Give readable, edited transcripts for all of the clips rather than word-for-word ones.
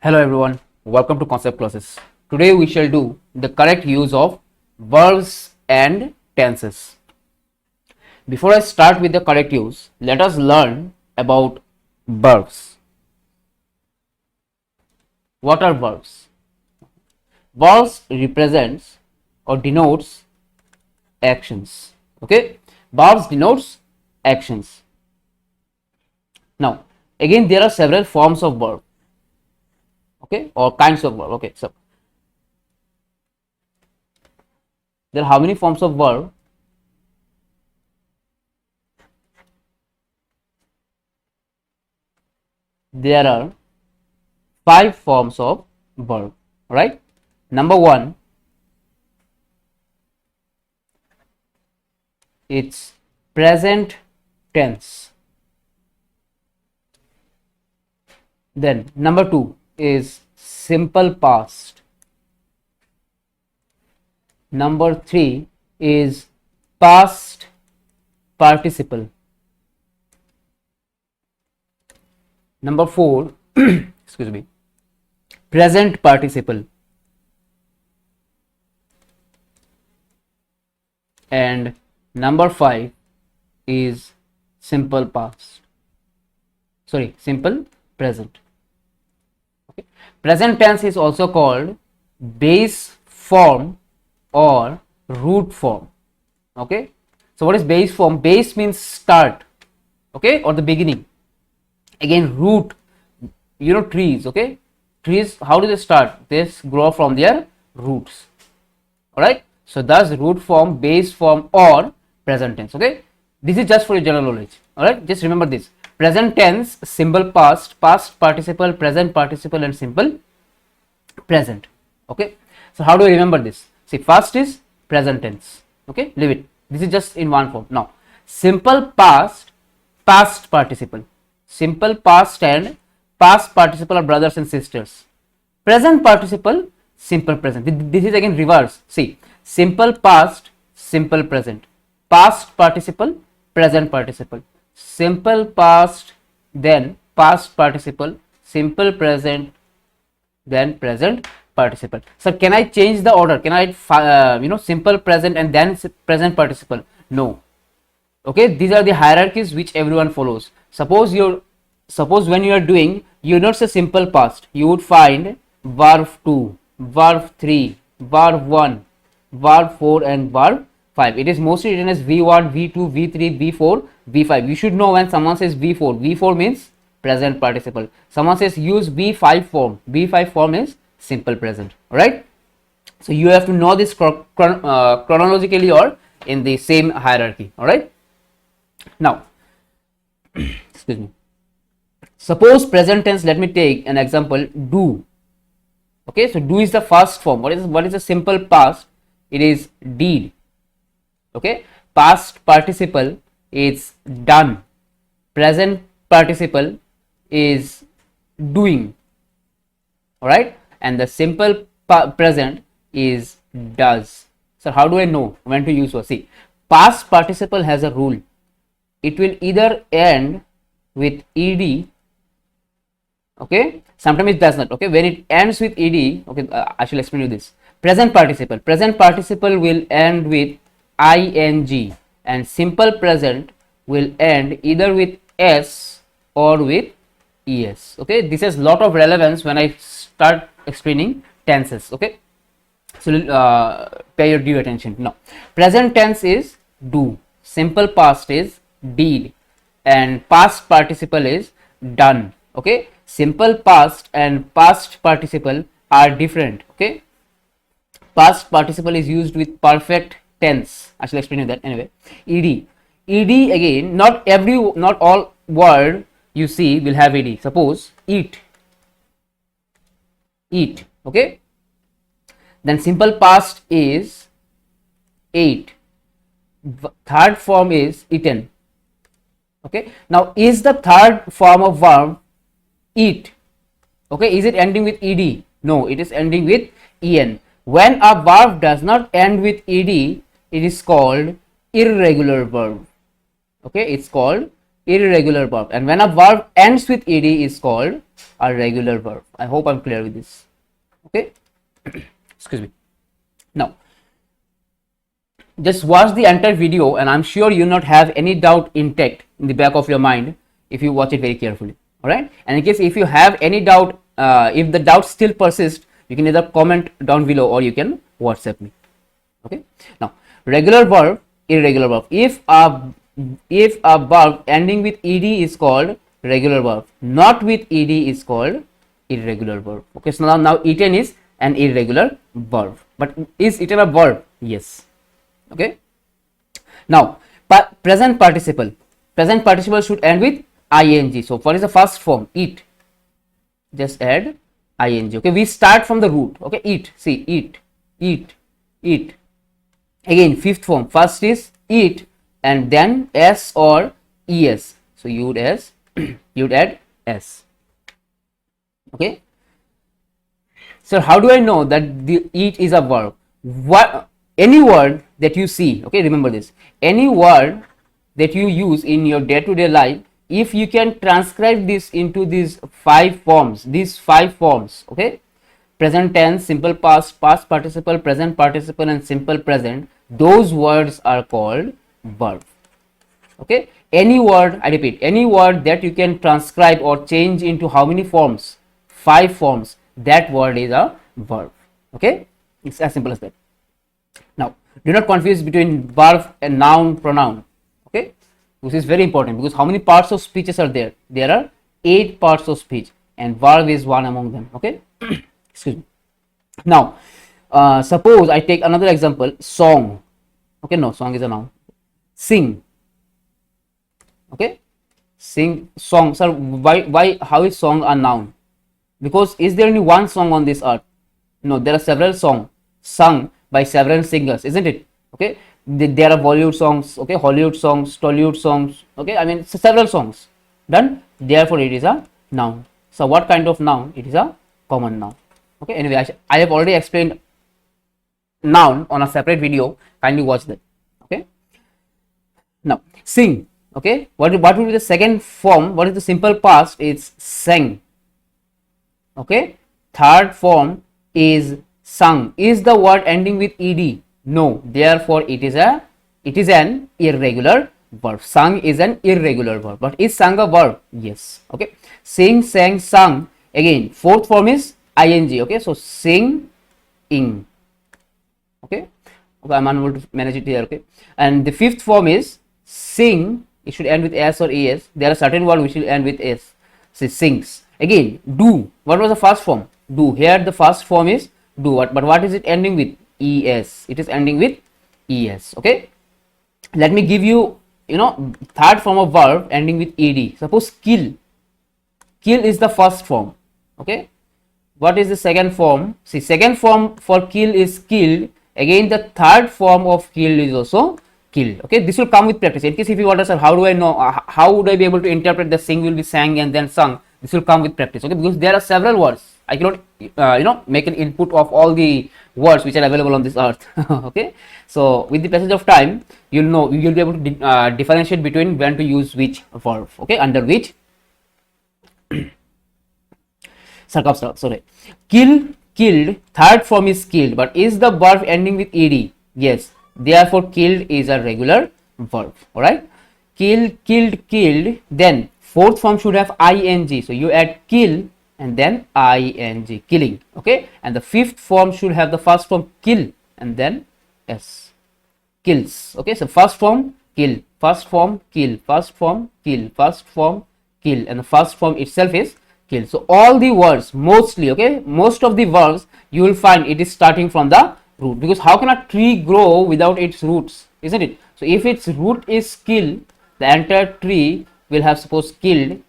Hello everyone, welcome to Concept Classes. Today we shall do the correct use of verbs and tenses. Before I start with the correct use, let us learn about verbs. What are verbs? Verbs represents or denotes actions. Okay, verbs denotes actions. Now, again there are several forms of verb. Okay, or kinds of verb. Okay, so there are how many forms of verb? There are 5 forms of verb, right? Number 1, it's present tense. Then number 2 is simple past. Number 3 is past participle. Number 4 excuse me, present participle. And number 5 is simple past. Simple present. Okay. Present tense is also called base form or root form. Okay. So what is base form? Base means start, okay, or the beginning. Again, root, trees. Okay, trees, how do they start? They grow from their roots. All right. So thus root form, base form, or present tense. Okay, this is just for your general knowledge. All right, just remember this: present tense, simple past, past participle, present participle, and simple present. Okay, so how do we remember this? See, first is present tense. Okay, leave it. This is just in one form. Now, simple past, past participle. Simple past and past participle are brothers and sisters. Present participle, simple present. This is again reverse. See, simple past, simple present. Past participle, present participle. Simple past, then past participle. Simple present, then present participle. So can I change the order? Can I simple present and then present participle? No. Okay, these are the hierarchies which everyone follows. Suppose when you are doing, you not say simple past, you would find verb 2, verb 3, verb 1, verb 4, and verb 5. It is mostly written as V1, V2, V3, V4, V5. You should know when someone says V4. V4 means present participle. Someone says use V5 form. V5 form is simple present. Alright. So you have to know this chronologically or in the same hierarchy. Alright. Now, excuse me. Suppose present tense, let me take an example, do. Okay, so do is the first form. What is the simple past? It is did. Okay, past participle is done. Present participle is doing. Alright, and the simple present is does. So how do I know when to use what? See, past participle has a rule. It will either end with ed, okay, sometimes it does not. Okay, when it ends with ed, okay, I shall explain you this. Present participle will end with ing, and simple present will end either with s or with es. Okay, this has lot of relevance when I start explaining tenses. Okay, so pay your due attention. Now, present tense is do, simple past is did, and past participle is done. Okay, simple past and past participle are different. Okay, past participle is used with perfect tense. I shall explain you that anyway. Ed again, not all word you see will have ed. Suppose eat. Okay, then simple past is ate. Third form is eaten. Okay, now is the third form of verb eat? Okay, is it ending with ed? No, it is ending with en. When a verb does not end with ed, it is called irregular verb. Okay, it's called irregular verb, and when a verb ends with ed is called a regular verb. I hope I'm clear with this. Okay. Excuse me. Now just watch the entire video, and I'm sure you'll not have any doubt intact in the back of your mind if you watch it very carefully. All right, and in case if you have any doubt, if the doubt still persists, you can either comment down below or you can WhatsApp me. Okay. Now regular verb, irregular verb. If a verb ending with ed is called regular verb, not with ed is called irregular verb. Okay, so now eaten is an irregular verb, but is eaten a verb? Yes. Okay. Now present participle. Present participle should end with ing. So what is the first form? Eat. Just add ing. Okay, we start from the root. Okay, eat. See, eat, eat, eat. Again, fifth form. First is eat, and then s or es. So you would add s. Okay. So how do I know that the eat is a verb? Any word that you see, okay, remember this, any word that you use in your day-to-day life, if you can transcribe this into these five forms, okay, present tense, simple past, past participle, present participle, and simple present, those words are called verb. Okay, any word, I repeat, any word that you can transcribe or change into how many forms? 5 forms. That word is a verb. Okay, it's as simple as that. Now do not confuse between verb and noun pronoun. Okay, this is very important because how many parts of speeches are there? There are 8 parts of speech, and verb is one among them. Okay. Excuse me. Now suppose I take another example, song. Okay, no, song is a noun. Sing. Okay, sing, song. Sir, why how is song a noun? Because is there only one song on this earth? No, there are several songs sung by several singers, isn't it? Okay, there are Bollywood songs, okay, Hollywood songs, Tollywood songs, okay, I mean several songs. Done. Therefore it is a noun. So what kind of noun? It is a common noun. Okay, anyway, I have already explained noun on a separate video. Kindly watch that. Okay. Now sing. Okay, what will be the second form? What is the simple past? It's sang. Okay, third form is sung. Is the word ending with ed? No, therefore it is an irregular verb. Sung is an irregular verb, but is sung a verb? Yes. Okay, sing, sang, sung. Again, fourth form is ing. Okay, so sing, ing. Okay, I'm unable to manage it here. Okay, and the fifth form is sing. It should end with s or es. There are certain words which will end with s. Say sings. Again, do. What was the first form? Do. Here the first form is do. But what is it ending with? Es. It is ending with es. Okay. Let me give you, third form of verb ending with ed. Suppose kill. Kill is the first form. Okay. What is the second form? See, second form for kill is killed. Again, the third form of kill is also killed. Okay, this will come with practice. In case if you wonder, sir, how do I know? How would I be able to interpret the sing will be sang and then sung? This will come with practice. Okay, because there are several words. I cannot, make an input of all the words which are available on this earth. Okay, so with the passage of time, you'll be able to differentiate between when to use which verb. Okay, under which circumstance. Sorry, kill, killed. Third form is killed, but is the verb ending with ed? Yes. Therefore, killed is a regular verb. All right, kill, killed, killed. Then fourth form should have ing. So you add kill and then ing, killing. Okay, and the fifth form should have the first form kill and then s, kills. Okay, so first form kill, first form kill, first form kill, first form kill, and the first form itself is kill. So all the words, mostly, okay, most of the verbs you will find it is starting from the root, because how can a tree grow without its roots, isn't it? So if its root is kill, the entire tree will have, suppose, killed,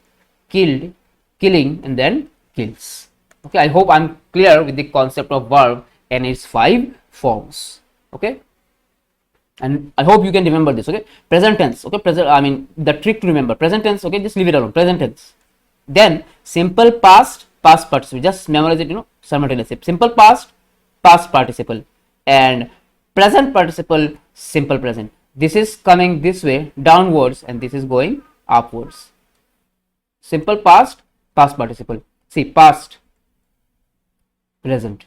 killed, killing, and then kills. Okay, I hope I'm clear with the concept of verb and its 5 forms. Okay, and I hope you can remember this. Okay, present tense. Okay, the trick to remember present tense. Okay, just leave it alone. Present tense. Then simple past, past participle. Just memorize it. Simultaneously. Simple past, past participle, and present participle, simple present. This is coming this way downwards, and this is going upwards. Simple past, past participle. See, past, present.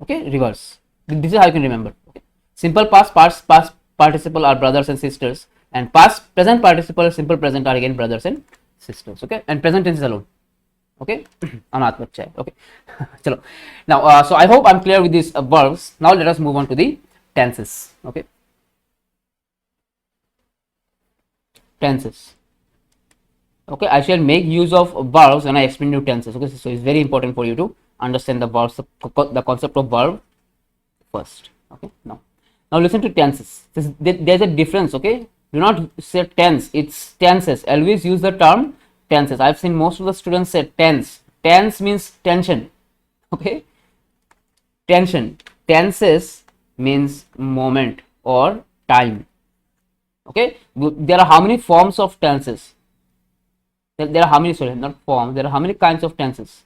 Okay, reverse. This is how you can remember. Okay. Simple past, past participle are brothers and sisters, and past present participle, simple present are again brothers and sisters. Okay, and present tense is alone. Okay, अनाथ बच्चा है. Okay, चलो. Now, so I hope I'm clear with these verbs. Now let us move on to the tenses. Okay, tenses. Okay, I shall make use of verbs when I explain you tenses. Okay, so it's very important for you to understand the verbs, the concept of verb first. Okay, now listen to tenses. There's a difference. Okay, do not say tense, it's tenses. Always use the term tenses. I've seen most of the students say tense. Tense means tension. Okay, tension. Tenses means moment or time. Okay, there are how many forms of tenses? There are how many, sorry, not forms, there are how many kinds of tenses?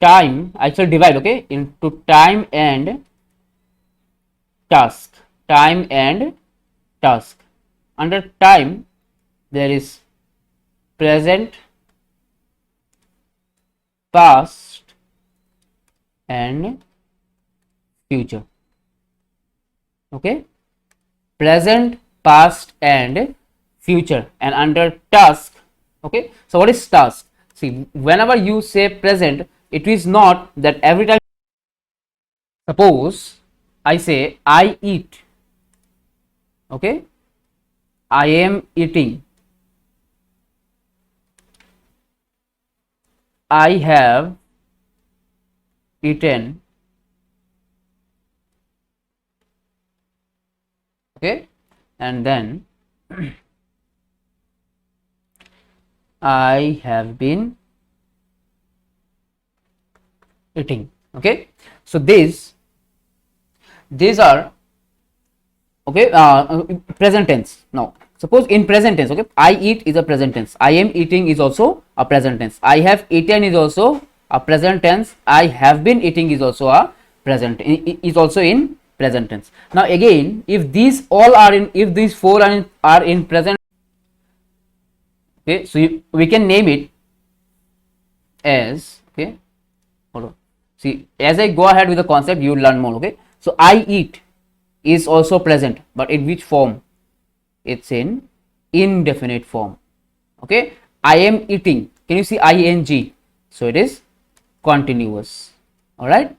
Time, I shall divide, okay, into time and task. Time and task. Under time, there is present, past, and future. Okay, present, past, and future. And under task, okay, so what is task? See, whenever you say present, it is not that every time. Suppose I say I eat. Okay, I am eating. I have eaten. Okay, and then I have been eating. Okay, so these are, okay, present tense. Now suppose in present tense, okay, I eat is a present tense, I am eating is also a present tense, I have eaten is also a present tense, I have been eating is also a present, is also in present tense. Now again, if these all are in, if these four are in present, okay, so we can name it as, okay, hold on. See, as I go ahead with the concept, you learn more. Okay, so I eat is also present, but in which form? It's in indefinite form. Okay, I am eating, can you see ing? So it is continuous. All right,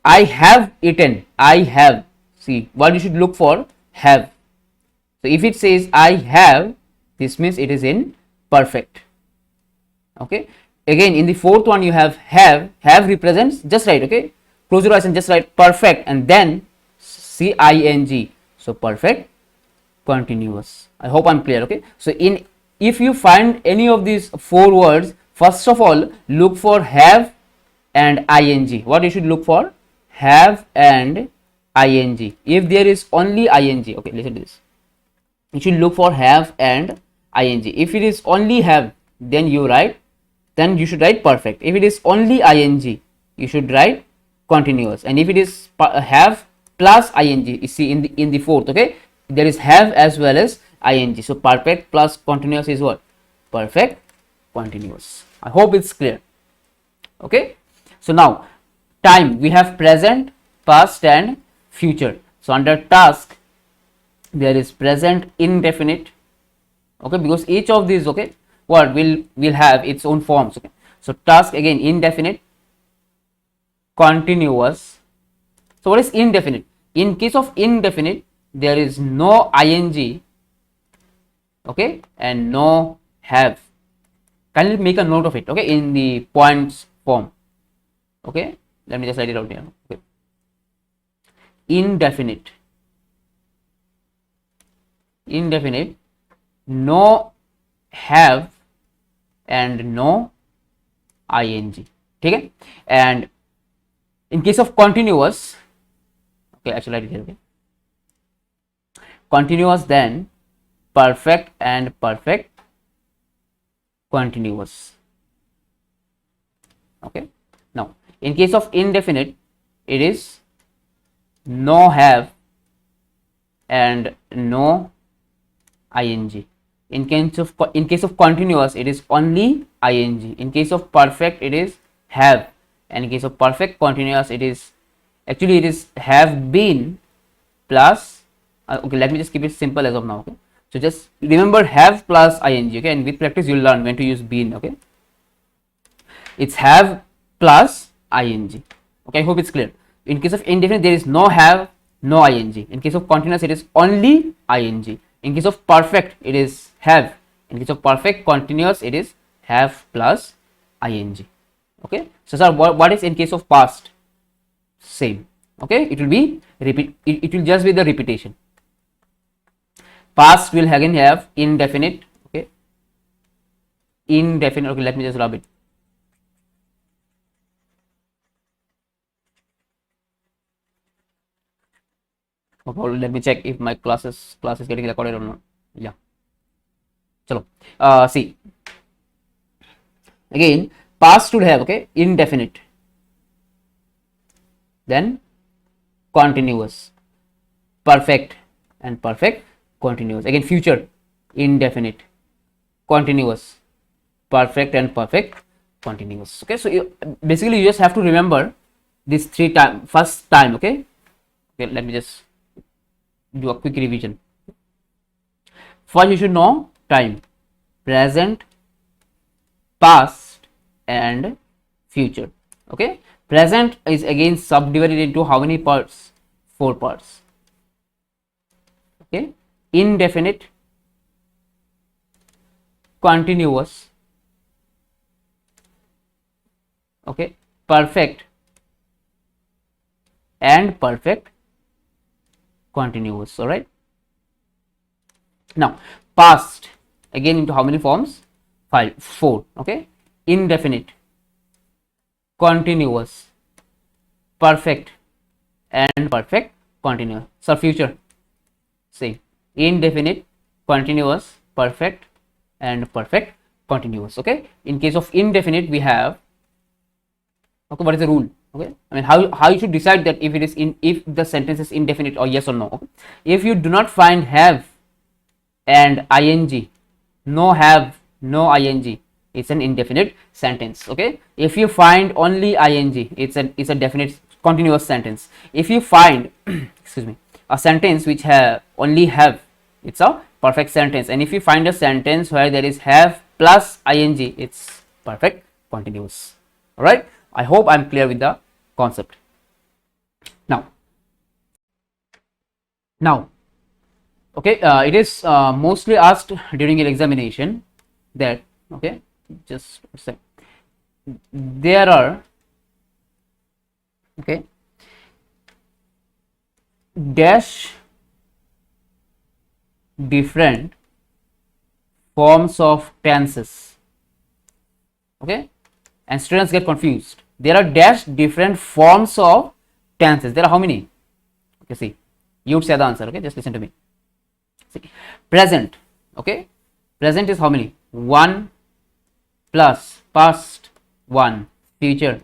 I have eaten, I have, see what you should look for, have. So if it says I have, this means it is in perfect. Okay, again in the fourth one you have represents, just write, okay, close your eyes and just write perfect and then cing, so perfect continuous. I hope I'm clear. Okay, so if you find any of these four words, first of all look for have and ing. What you should look for? Have and ing. If there is only ing, okay, listen to this, you should look for have and ing. If it is only have, then you should write perfect. If it is only ing, you should write continuous. And if it is have plus ing, you see in the fourth, okay, there is have as well as ing, so perfect plus continuous is what? Perfect continuous. I hope it's clear. Okay, so now time, we have present, past, and future. So under task there is present indefinite, okay, because each of these, okay, what will have its own forms. Okay, so task again indefinite, continuous. So what is indefinite? In case of indefinite, there is no ing, okay, and no have. Kindly make a note of it, okay, in the points form. Okay, let me just write it out here. Okay, indefinite, no have and no ing. Okay, and in case of continuous, okay, actually write it here. Okay, continuous, then perfect and perfect continuous. Okay, now in case of indefinite, it is no have and no ing. In case of continuous, it is only ing. In case of perfect, it is have, and in case of perfect continuous, it is have been plus okay, let me just keep it simple as of now. Okay, so just remember have plus ing. Okay, and with practice you'll learn when to use been. Okay, it's have plus ing. Okay, I hope it's clear. In case of indefinite, there is no have, no ing. In case of continuous, it is only ing. In case of perfect, it is have. In case of perfect continuous, it is have plus ing. Okay, so sir, what is in case of past? Same. Okay, it will be repeat. It will just be the repetition. Past will again have indefinite. Okay, indefinite. Okay, let me just rub it. Okay, let me check if my class is getting recorded or not. Yeah. Chalo. See. Again, past will have, okay, indefinite. Then continuous, perfect and perfect continuous. Again, future indefinite, continuous, perfect and perfect continuous. Okay, so basically you just have to remember this first time. Okay, let me just do a quick revision. First you should know time, present, past and future. Okay, present is again subdivided into how many parts? 4 parts. Okay, indefinite, continuous, okay, perfect and perfect continuous. All right, now past again into how many forms? 4. Okay, indefinite, continuous, perfect and perfect continuous. So future, same, indefinite, continuous, perfect and perfect continuous. Okay, in case of indefinite we have, okay, what is the rule? Okay, I mean how you should decide that if it is if the sentence is indefinite or yes or no. Okay? If you do not find have and ing, no have, no ing, it's an indefinite sentence. Okay, if you find only ing, it's a definite continuous sentence. If you find excuse me, a sentence which only have, it's a perfect sentence. And if you find a sentence where there is have plus ing, it's perfect continuous. All right, I hope I'm clear with the concept. Now okay, it is mostly asked during an examination that, okay, just a sec, there are, okay, dash different forms of tenses. Okay, and students get confused. There are dash different forms of tenses. There are how many? Okay, see, you would say the answer. Okay, just listen to me. See, present. Okay, present is how many? 1 plus past 1, future,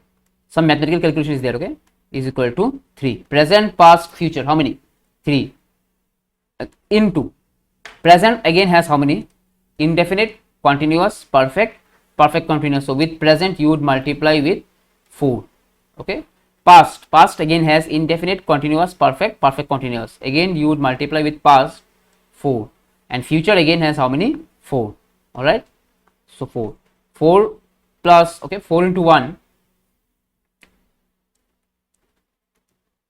some mathematical calculation is there. Okay, is equal to 3. Present, past, future, how many? 3 into present again has how many? Indefinite, continuous, perfect, perfect continuous. So with present you would multiply with 4. Okay, past again has indefinite, continuous, perfect, perfect continuous. Again you would multiply with past 4, and future again has how many? 4. All right, so 4 plus, okay, 4 into 1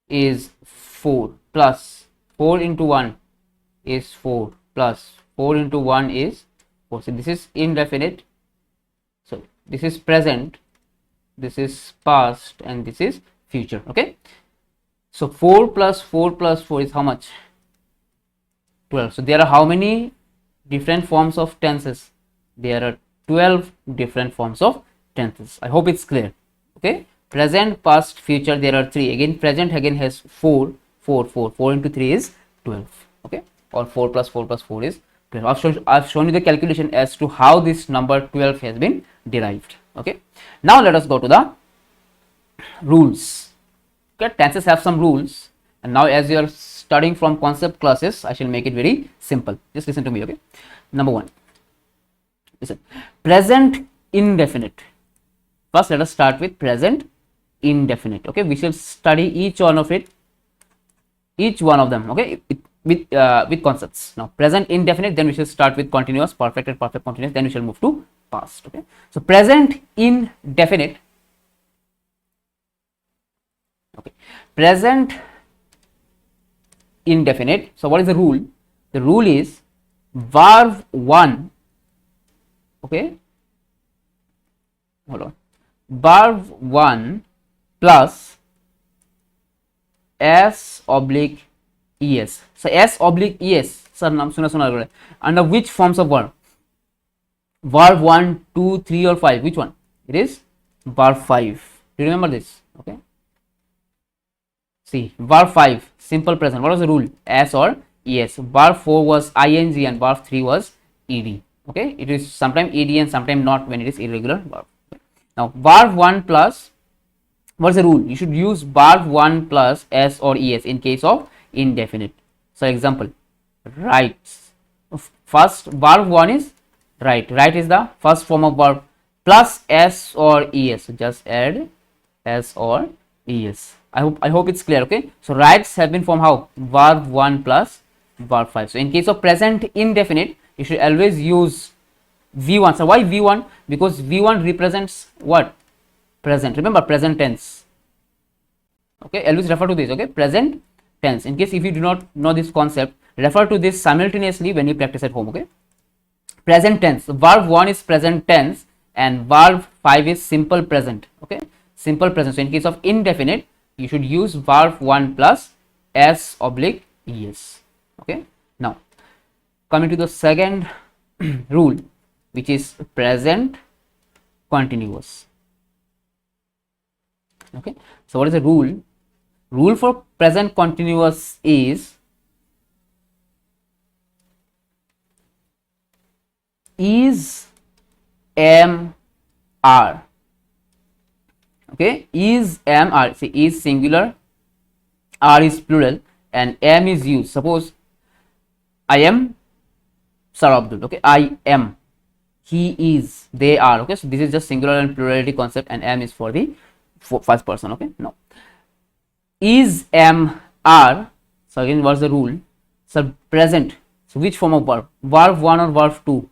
is 4 plus 4 into 1 is 4 plus 4 into 1 is 4. So this is indefinite, so this is present, this is past, and this is future. Okay, so 4 plus 4 plus 4 is how much? 12. So there are how many different forms of tenses? There are 12 different forms of tenses. I hope it's clear. Okay, present, past, future, there are 3. Again present again has 4 into 3 is 12. Okay, or 4 plus 4 plus 4 is 12. I've shown you the calculation as to how this number 12 has been derived. Okay, now let us go to the rules. Okay, tenses have some rules. And now as you are studying from concept classes, I shall make it very simple. Just listen to me, okay? Number one, listen. Present indefinite. First, let us start with present indefinite. Okay, we shall study each one of them. Okay, with concepts. Now, present indefinite. Then we shall start with continuous, perfect, and perfect continuous. Then we shall move to past. Okay, so present indefinite. Okay, present indefinite. So, what is the rule? The rule is verb 1. Okay, hold on. Verb 1 plus s oblique es. So s oblique es, sir, naam suna under which forms of verb? Verb 1, 2, 3 or 5? Which one? It is verb 5. Do you remember this? Okay. See, verb 5, simple present. What was the rule? S or es. Verb 4 was ing and verb 3 was ed. Okay, it is sometimes ed and sometimes not when it is irregular verb. Now, verb 1 plus, what is the rule? You should use verb 1 plus s or es in case of indefinite. So, example, writes. First, verb 1 is write. Write is the first form of verb plus s or es. So, just add s or es. I hope it's clear. Okay. So, writes have been formed how? Verb 1 plus verb 5. So, in case of present indefinite, you should always use V1. So why V1? Because V1 represents what? Present. Remember, present tense. Okay, always refer to this. Okay, present tense. In case if you do not know this concept, refer to this simultaneously when you practice at home. Okay, present tense. So verb 1 is present tense and verb 5 is simple present. Okay, simple present. So in case of indefinite, you should use verb 1 plus s oblique es. Okay, now coming to the second rule, which is present continuous. Okay, so what is the rule? Rule for present continuous is am are. Okay, am are. See, is singular, are is plural, and am is used. Suppose I am Sir Abdul. Okay, I am, he is, they are. Okay, so this is just singular and plurality concept, and am is for the first person. Okay, now is, am, are. So again, what's the rule? So present. So which form of verb? Verb 1 or verb 2?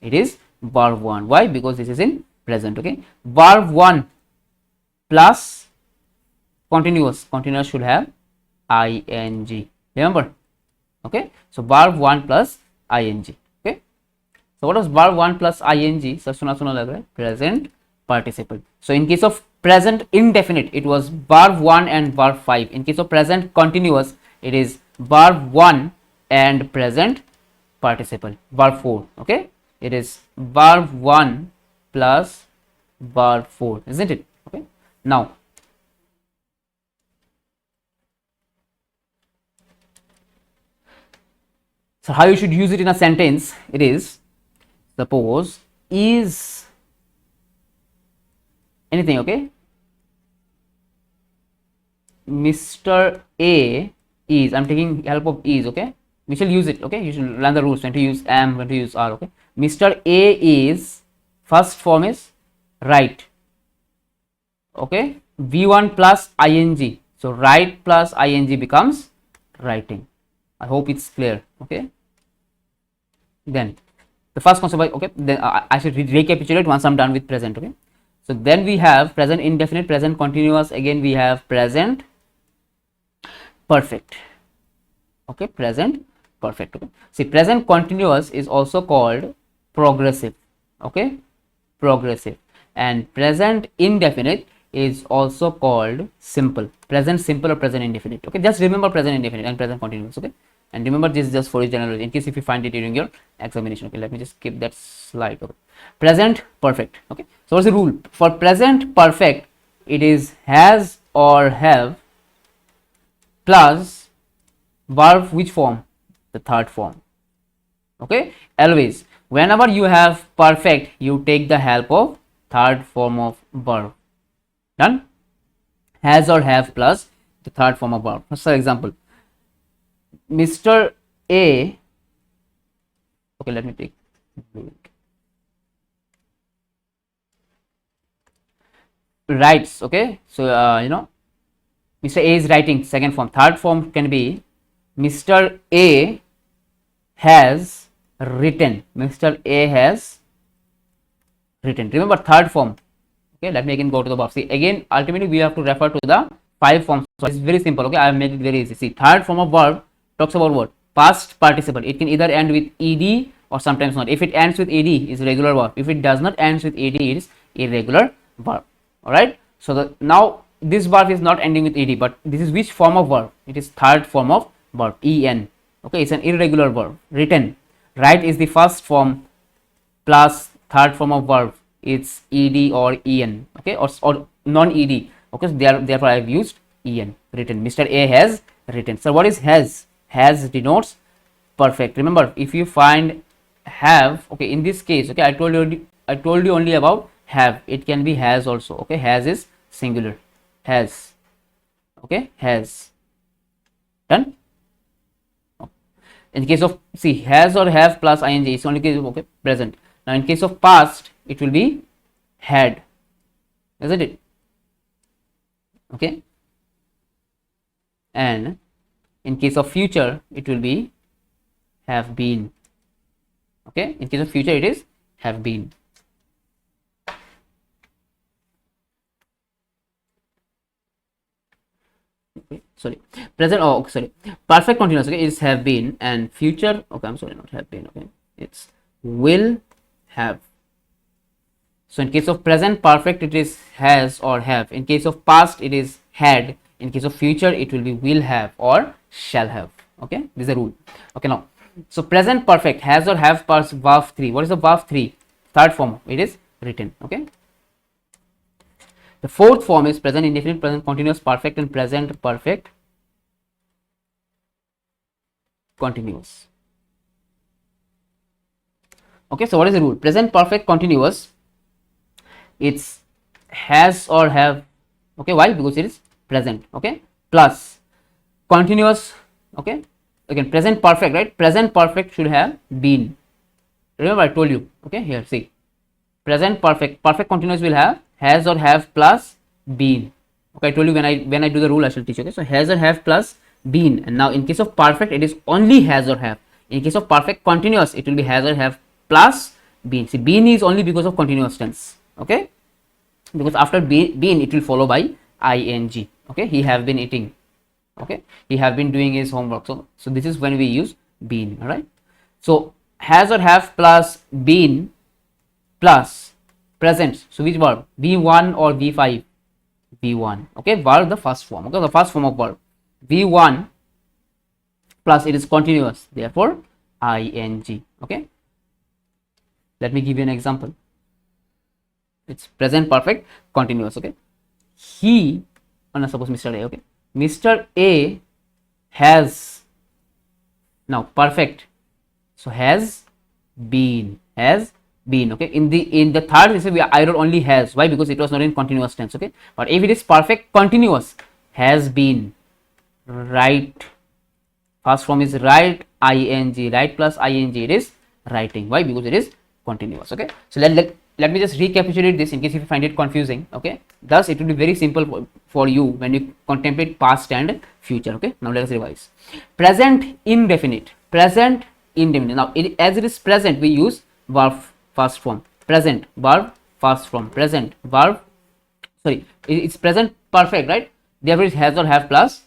It is verb 1. Why? Because this is in present. Okay, verb 1 plus continuous. Continuous should have ing. Remember? Okay, so verb 1 plus ing. Okay, so what was verb 1 plus ing? So suna present participle. So in case of present indefinite, it was verb 1 and verb 5. In case of present continuous, it is verb 1 and present participle. Verb 4. Okay, it is verb 1 plus verb 4, isn't it? Okay, now so how you should use it in a sentence? It is, suppose is anything. Okay, Mr. A is, I'm taking help of is. Okay, we shall use it. Okay, you should learn the rules when to use am, when to use are. Okay, Mr. A is, first form is write. Okay, V1 plus ing. So write plus ing becomes writing. I hope it's clear. Okay, then the first concept. Okay, then I should recapitulate once I'm done with present. Okay, so then we have present indefinite, present continuous. Again we have present perfect. Okay, present perfect. Okay, see, present continuous is also called progressive. Okay, progressive. And present indefinite is also called simple. Present simple or present indefinite. Okay, just remember present indefinite and present continuous. Okay, and remember this is just for general in case if you find it during your examination. Okay, let me just skip that slide. Okay, present perfect. Okay, so what's the rule for present perfect? It is has or have plus verb, which form? The third form. Okay, always whenever you have perfect, you take the help of third form of verb. Done? Has or have plus the third form of verb. For example, Mr. A, okay, let me take writes. Okay, so Mr. A is writing, second form. Third form can be Mr. A has written. Mr. A has written. Remember, third form. Okay, let me again go to the verb. See, again, ultimately we have to refer to the 5 forms. So it's very simple. Okay, I have made it very easy. See, third form of verb talks about what? Past participle. It can either end with ed or sometimes not. If it ends with ed, it's regular verb. If it does not end with ed, it is irregular verb. All right. So now this verb is not ending with ed, but this is which form of verb? It is third form of verb, en. Okay, it's an irregular verb. Written. Write is the first form plus third form of verb. It's ed or en. Okay, or non-ed. Okay, so therefore I have used en. Written. Mr. A has written. So what is has? Has denotes perfect. Remember, if you find have, okay, in this case, okay, I told you only about have. It can be has also. Okay, has is singular. Has. Okay, has. Done. In case of, see, has or have plus ing, it's only case of, okay, present. Now in case of past, it will be had, isn't it? Okay, and in case of future, it will be have been. Okay, in case of future, it is have been. Okay, sorry, present, oh, okay, sorry, perfect continuous, okay, is have been, and future, okay, I'm sorry, not have been, okay, it's will have. So in case of present perfect, it is has or have. In case of past, it is had. In case of future, it will be will have or shall have. Okay, this is a rule. Okay, now, so present perfect, has or have plus verb 3. What is the verb 3? Third form, it is written. Okay, the fourth form is present indefinite, present continuous, perfect, and present perfect continuous. Okay, so what is the rule? Present perfect continuous, it's has or have. Okay, why? Because it is present. Okay, plus continuous. Okay, again, present perfect, right? Present perfect should have been. Remember, I told you. Okay, here, see, present perfect, perfect continuous will have has or have plus been. Okay, I told you when I do the rule, I shall teach. Okay, so has or have plus been. And now in case of perfect, it is only has or have. In case of perfect continuous, it will be has or have plus been. See, been is only because of continuous tense. Okay, because after been, it will follow by ing. Okay, he have been eating. Okay, he have been doing his homework. So this is when we use been. All right, so has or have plus been plus present. So which verb? V1 or V5? V1. Okay, verb the first form. Okay, the first form of verb. V1 plus it is continuous. Therefore, ing. Okay, let me give you an example. It's present perfect continuous. Okay, he, or not, suppose Mr. A. Okay, Mr. A has, now perfect, so has been. Okay, in the third case I wrote only has. Why? Because it was not in continuous tense. Okay, but if it is perfect continuous, has been. Right, first form is write, ing, right plus ing, it is writing. Why? Because it is continuous. Okay, so let me just recapitulate this in case if you find it confusing. Okay, thus it will be very simple for you when you contemplate past and future. Okay, now let us revise. Present indefinite. Present indefinite. Now as it is present, we use verb first form. Present verb first form. Present verb, sorry, it's present perfect, right? Therefore it has or have plus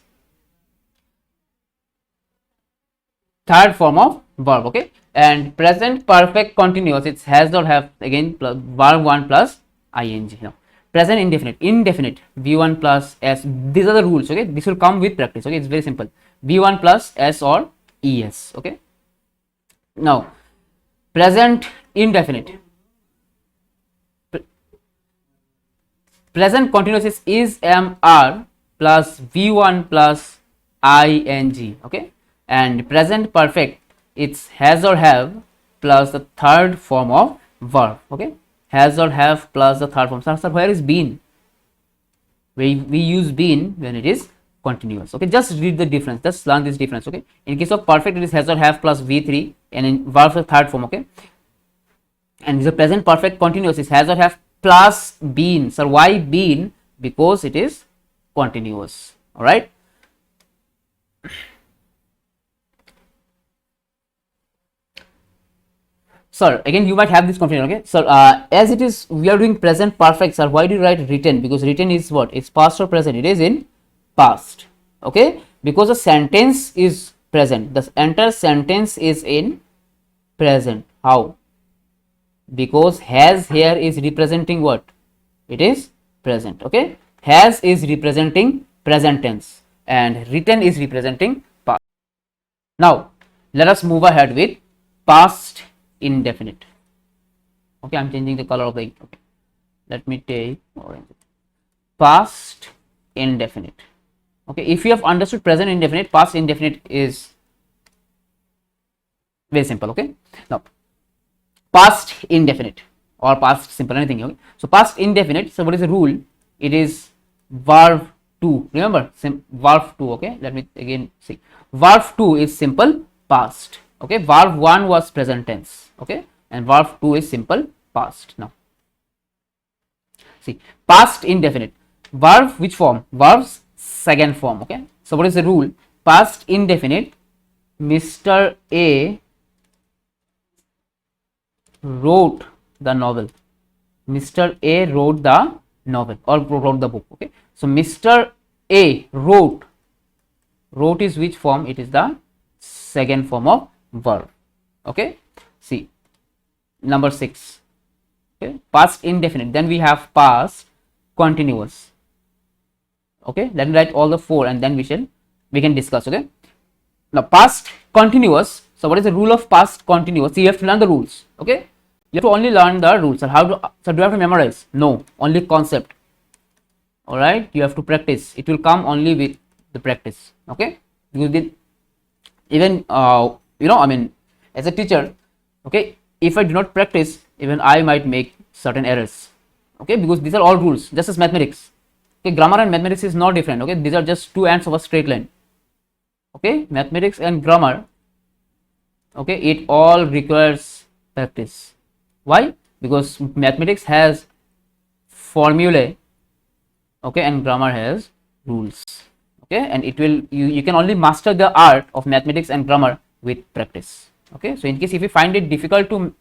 third form of verb. Okay, and present perfect continuous, it has or have, again plus verb 1 plus ing. Now present indefinite v1 plus s. These are the rules. Okay, this will come with practice. Okay, it's very simple. v1 plus s or es. Okay, now present indefinite, present continuous is am are plus v1 plus ing. Okay, and present perfect, it's has or have plus the third form of verb. Okay, has or have plus the third form. So where is been? We use been when it is continuous. Okay, just read the difference, just learn this difference. Okay, in case of perfect it is has or have plus v3, and in verb the third form. Okay, and the present perfect continuous is has or have plus been. So why been? Because it is continuous. All right. Sir, again you might have this confusion. Okay, so as it is we are doing present perfect, sir, why do you write written? Because written is what? It's past or present? It is in past. Okay, because the sentence is present, the entire sentence is in present. How? Because has here is representing what? It is present. Okay, has is representing present tense and written is representing past. Now let us move ahead with past indefinite. Okay, I'm changing the color of the ink. Okay, let me take orange. Past indefinite. Okay, if you have understood present indefinite, past indefinite is very simple. Okay, now past indefinite or past simple, anything. Okay, so past indefinite, so what is the rule? It is verb 2. Remember verb 2. Okay, let me again see. Verb 2 is simple past. Okay, verb 1 was present tense. Okay, and verb 2 is simple past. Now see, past indefinite, verb which form? Verb's second form. Okay, so what is the rule? Past indefinite, Mr. A wrote the novel. Mr. A wrote the novel or wrote the book. Okay, so Mr. A wrote. Wrote is which form? It is the second form of verb. Okay, see number 6. Okay, past indefinite, then we have past continuous. Okay, let me write all the 4 and then we can discuss. Okay, now past continuous, so what is the rule of past continuous? So you have to learn the rules. Okay, you have to only learn the rules. So how do you have to memorize? No, only concept. All right, you have to practice. It will come only with the practice. Okay, because even I mean, as a teacher, okay, if I do not practice, even I might make certain errors. Okay, because these are all rules, just as mathematics. Okay, grammar and mathematics is not different. Okay, these are just two ends of a straight line. Okay, mathematics and grammar, okay, it all requires practice. Why? Because mathematics has formulae, okay, and grammar has rules. Okay, and it will you can only master the art of mathematics and grammar with practice. Okay, so in case if you find it difficult to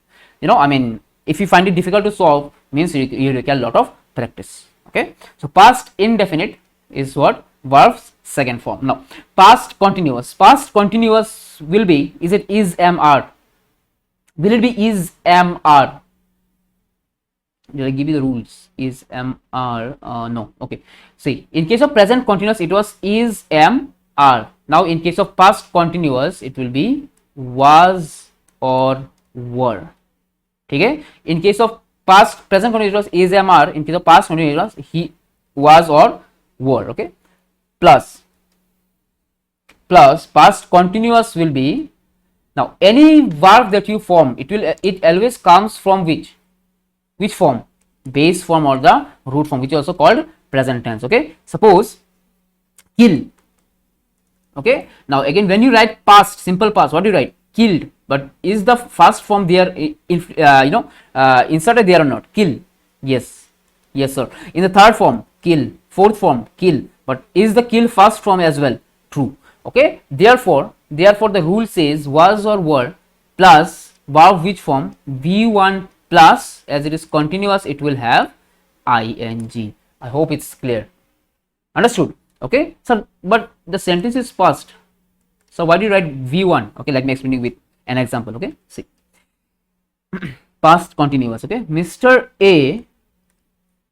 if you find it difficult to solve, means you require a lot of practice. Okay, so past indefinite is what? Verb's second form. Now past continuous. Past continuous will be, is it is, am, are? Will it be is, am, are? Did I give you the rules? Is, am, are? No. Okay, see, in case of present continuous it was is, am, are. Now in case of past continuous it will be was or were. Okay, in case of past present continuous was is, am, are. In case of past continuous he, was or were. Okay, plus past continuous will be, now any verb that you form, it always comes from which form? Base form or the root form, which is also called present tense. Okay, suppose kill. Okay, now again when you write past, simple past, what do you write? Killed. But is the first form there inserted there or not? Kill. Yes, yes sir. In the third form kill, fourth form kill, but is the kill first form as well? True. Okay, therefore the rule says was or were plus verb which form? V1 plus, as it is continuous it will have ing. I hope it's clear. Understood? Okay, so but the sentence is past, so why do you write V1? Okay, let me explain it with an example. Okay, see, past continuous. Okay, Mr. A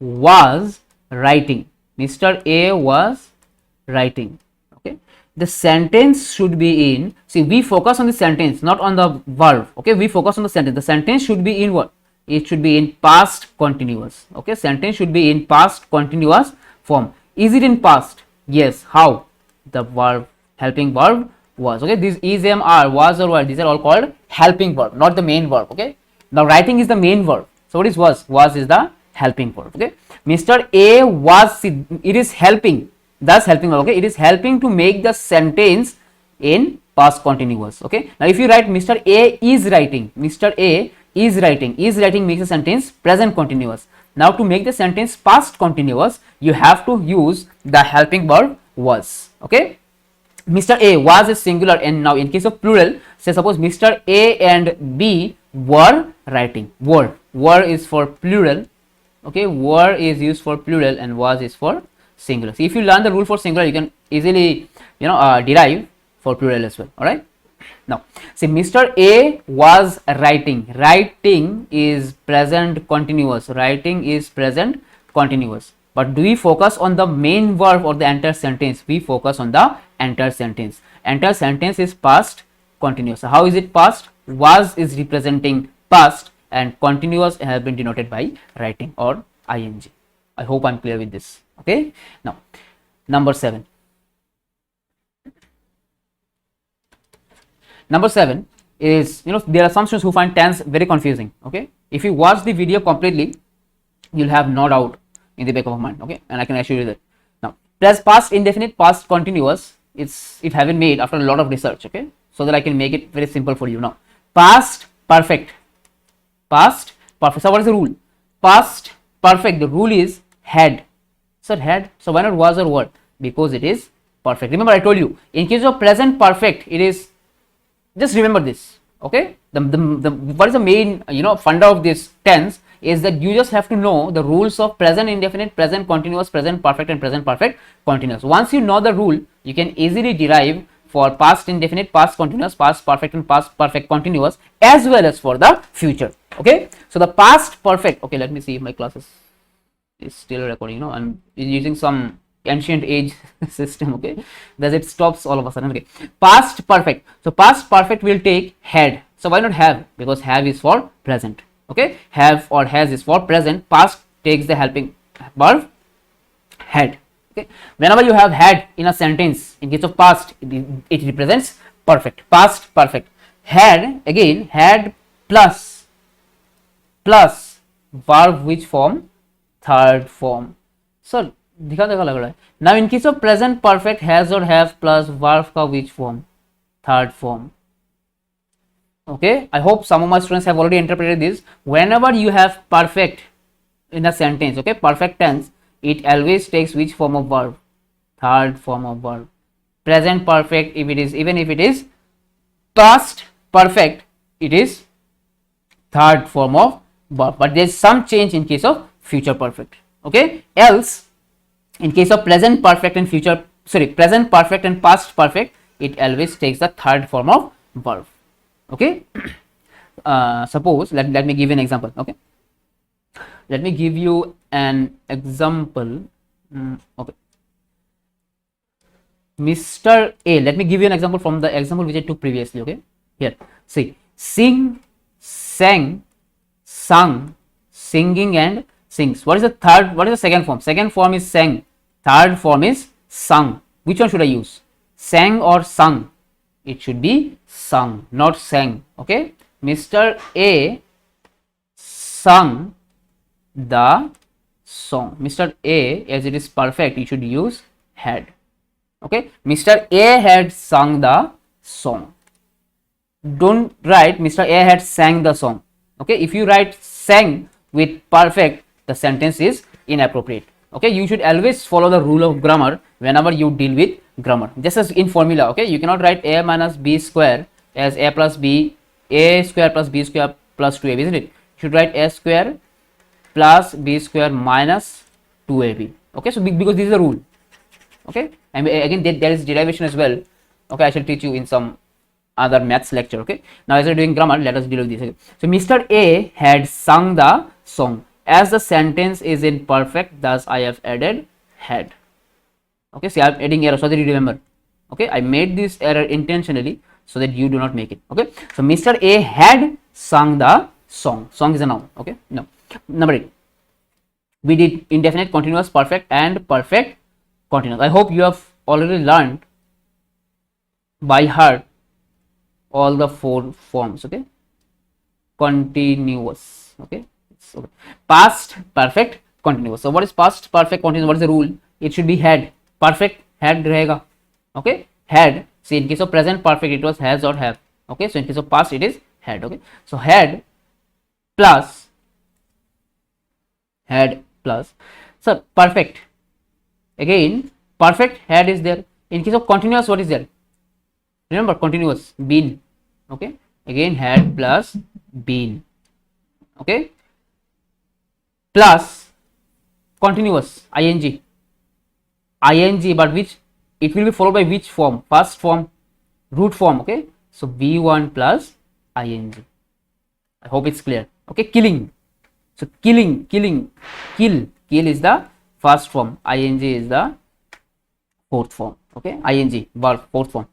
was writing. Mr. A was writing. Okay, the sentence should be in, see, we focus on the sentence, not on the verb. Okay, we focus on the sentence. The sentence should be in what? It should be in past continuous. Okay, sentence should be in past continuous form. Is it in past? Yes. How? The verb, helping verb was. Okay, these is, am, are, was or were, these are all called helping verb, not the main verb. Okay, now writing is the main verb, so what is was? Was is the helping verb. Okay, Mr. A was, see, it is helping. thus helping, okay, it is helping to make the sentence in past continuous. Okay, now if you write Mr. A is writing, Mr. A is writing makes the sentence present continuous. Now to make the sentence past continuous, you have to use the helping verb was. Okay, Mr. A was is singular, and now in case of plural, say suppose Mr. A and B were writing. Were is for plural. Okay, were is used for plural and was is for singular. So if you learn the rule for singular, you can easily derive for plural as well. All right. Now see, Mr. A was writing. Writing is present continuous. Writing is present continuous. But do we focus on the main verb or the entire sentence? We focus on the entire sentence. Entire sentence is past continuous. So how is it past? Was is representing past, and continuous has been denoted by writing or ing. I hope I'm clear with this. Okay. Now number 7. Number 7 is, there are some students who find tense very confusing. Okay, if you watch the video completely, you'll have no doubt in the back of your mind. Okay, and I can assure you that. Now past indefinite, past continuous, it have been made after a lot of research. Okay, so that I can make it very simple for you. Now past perfect. So what is the rule? Past perfect, the rule is had. So had, so why not was or were? Because it is perfect. Remember I told you, in case of present perfect, it is, just remember this. Okay, the what is the main funda of this tense is that you just have to know the rules of present indefinite, present continuous, present perfect, and present perfect continuous. Once you know the rule, you can easily derive for past indefinite, past continuous, past perfect, and past perfect continuous, as well as for the future. Okay, so the past perfect. Okay, let me see if my class is still recording. I'm using some ancient age system. Okay, thus it stops all of a sudden. Okay, past perfect. So past perfect will take had. So why not have? Because have is for present. Okay, have or has is for present. Past takes the helping verb had. Okay, whenever you have had in a sentence, in case of past, it represents perfect. Past perfect. Had, again, had plus verb which form? Third form. So now in case of present perfect, has or have plus verb ka which form? Third form. Okay, I hope some of my students have already interpreted this. Whenever you have perfect in a sentence, okay, perfect tense, it always takes which form of verb? Third form of verb. Present perfect, even if it is past perfect, it is third form of verb. But there is some change in case of future perfect. Okay, else in case of present perfect and present perfect and past perfect, it always takes the third form of verb. Okay, suppose let me give you an example. Okay, let me give you an example. Okay, Mr. A, let me give you an example from the example which I took previously. Okay, here, see, sing, sang, sung, singing, and sings. What is the third? What is the second form? Second form is sang. Third form is sung. Which one should I use? Sang or sung? It should be sung, not sang. Okay, Mr. A sung the song. Mr. A, as it is perfect, you should use had. Okay, Mr. A had sung the song. Don't write Mr. A had sang the song. Okay, if you write sang with perfect, the sentence is inappropriate. Okay, you should always follow the rule of grammar whenever you deal with grammar. Just as in formula, okay, you cannot write a minus b square as a plus b, a square plus b square plus 2ab, isn't it? You should write a square plus b square minus 2ab. Okay, so because this is the rule. Okay, and again there is derivation as well. Okay, I shall teach you in some other maths lecture. Okay, now as we're doing grammar, let us deal with this. Okay. So Mr. A had sung the song. As the sentence is in perfect, thus I have added had. Okay, see, I'm adding error so that you remember. Okay, I made this error intentionally so that you do not make it. Okay, so Mr. A had sung the song. Song is a noun. Okay, no. Number 8, we did indefinite, continuous, perfect, and perfect continuous. I hope you have already learned by heart all the 4 forms. Okay, continuous. Okay, past perfect continuous. So what is past perfect continuous? What is the rule? It should be had. perfect had रहेगा. Okay, had. See, in case of present perfect it was has or have. Okay, so in case of past it is had. Okay, so had plus so perfect, again perfect had is there. In case of continuous, what is there? Remember, continuous, been. Okay, again had plus been. Okay, plus continuous, ing, but which it will be followed by which form? First form, root form. Okay, so v1 plus ing. I hope it's clear. Okay, killing. So killing, kill is the first form, ing is the fourth form. Okay, ing verb fourth form.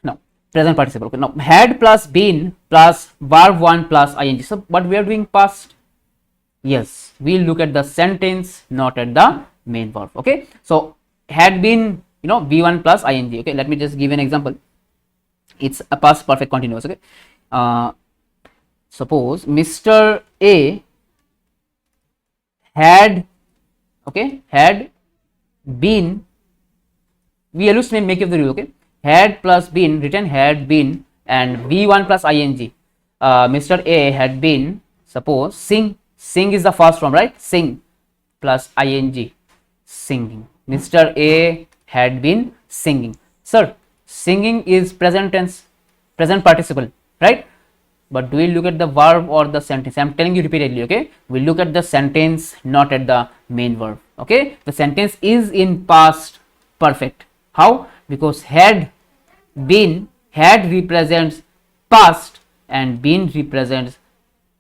Now present participle. Okay, now had plus been plus verb 1 plus ing. So but we are doing past. Yes, we'll look at the sentence, not at the main verb. Okay, so had been, v1 plus ing. Okay, let me just give an example. It's a past perfect continuous. Okay, suppose Mr. A had been, we always make up the rule. Okay, had plus been, written had been, and v1 plus ing. Mr. A had been, suppose sing is the first form, right? Sing plus ing, singing. Mr. A had been singing. Sir, singing is present tense, present participle, right? But do we look at the verb or the sentence? I am telling you repeatedly. Okay, we look at the sentence, not at the main verb. Okay, the sentence is in past perfect. How? Because had represents past and been represents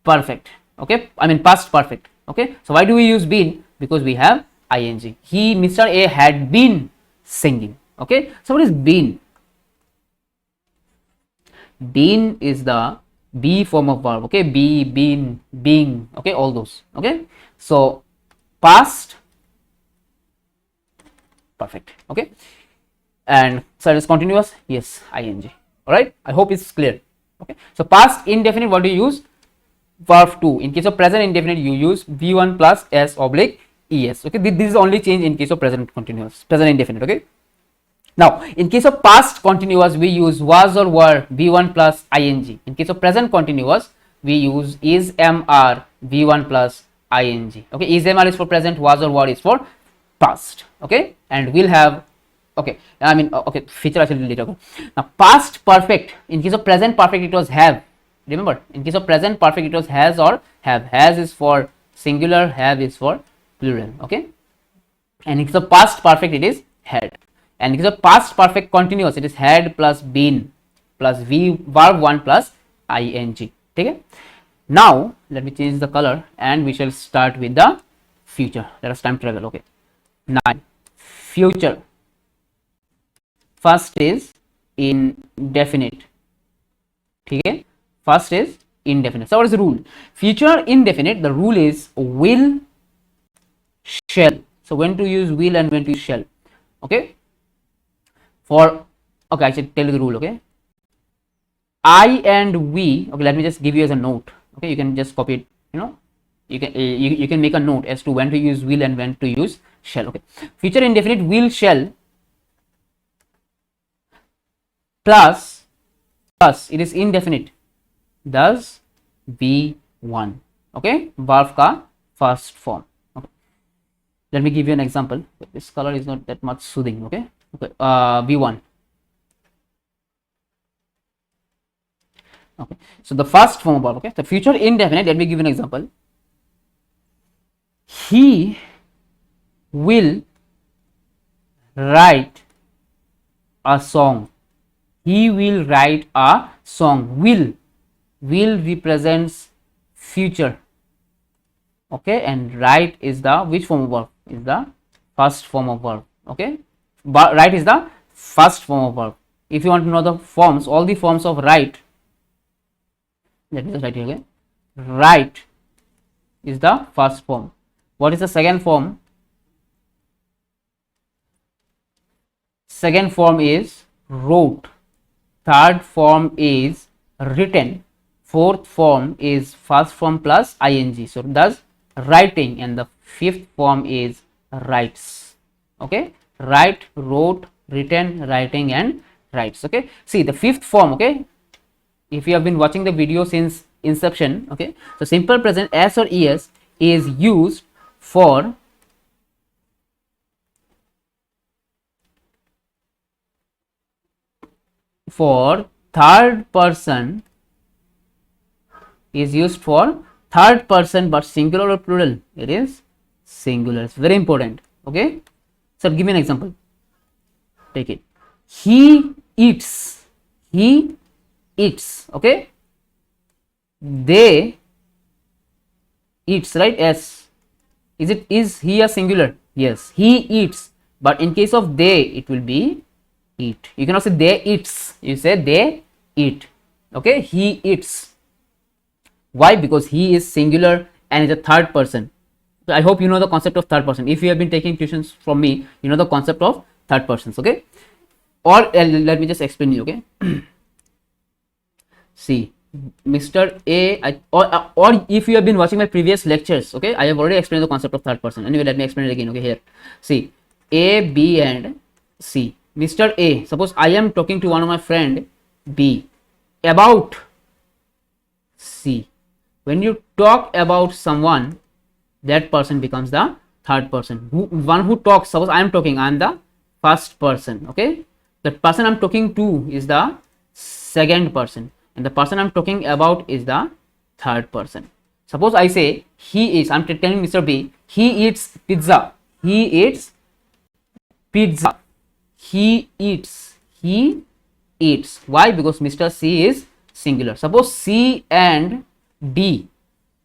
perfect. Okay, I mean past perfect. Okay, so why do we use been? Because we have ing. Mr. A had been singing. Okay, so what is been? Been is the be form of verb. Okay, be, been, being. Okay, all those. Okay, so past perfect. Okay, and so it is continuous. Yes, ing. All right, I hope it's clear. Okay, so past indefinite, what do you use? Verb 2. In case of present indefinite, you use v1 plus s oblique es. Okay, this is only change in case of present continuous, present indefinite. Okay, now in case of past continuous, we use was or were, v1 plus ing. In case of present continuous, we use is, am, are, v1 plus ing. Okay, is, am, are is for present, was or were is for past. Okay, and we'll have, okay, I mean, okay, feature actually later. Now past perfect, in case of present perfect it was have. Remember, in case of present perfect it was has or have. Has is for singular, have is for plural. Okay, and in case of past perfect it is had, and in case of past perfect continuous it is had plus been plus verb 1 plus ing. Okay, now let me change the color and we shall start with the future. Let us time travel. Okay, 9, future. First is indefinite. Okay, first is indefinite. So what is the rule? Future indefinite, the rule is will, shall. So when to use will and when to use shall. Okay, for, okay, I should tell you the rule. Okay, I and we. Okay, let me just give you as a note. Okay, you can just copy it. You can make a note as to when to use will and when to use shall. Okay, future indefinite, will, shall plus it is indefinite, thus v1. Okay, verb ka first form. Okay, let me give you an example. This color is not that much soothing. Okay, v1. Okay, so the first form of verb. Okay, the future indefinite, let me give an example. He will write a song. He will write a song. Will represents future. Okay, and write is the which form of verb? Is the first form of verb. Okay, but write is the first form of verb. If you want to know the forms, all the forms of write, let me just write here again. Write is the first form. What is the second form? Second form is wrote. Third form is written. Fourth form is first form plus ing. So thus writing, and the fifth form is writes. Okay, write, wrote, written, writing, and writes. Okay, see the fifth form. Okay, if you have been watching the video since inception, okay, so simple present s or es is used for third person, is used for third person, but singular or plural? It is singular. It's very important. Okay, so give me an example. Take it. He eats. He eats. Okay, they eats, right? Yes. Is he a singular? Yes, he eats, but in case of they it will be eat. You cannot say they eats, you say they eat. Okay, he eats. Why? Because he is singular and is a third person. So I hope you know the concept of third person. If you have been taking tuitions from me, you know the concept of third persons. Okay, or let me just explain you. Okay, see, Mr. A, or if you have been watching my previous lectures, okay, I have already explained the concept of third person. Anyway, let me explain it again. Okay, here, see, A, B, and C. Mr. A, suppose I am talking to one of my friend B about C. When you talk about someone, that person becomes the third person. One who talks, suppose I am talking, I am the first person. Okay, the person I am talking to is the second person, and the person I am talking about is the third person. Suppose I say he is, I am telling Mr. B, he eats pizza. He eats pizza. He eats. He eats. Why? Because Mr. C is singular. Suppose C and D.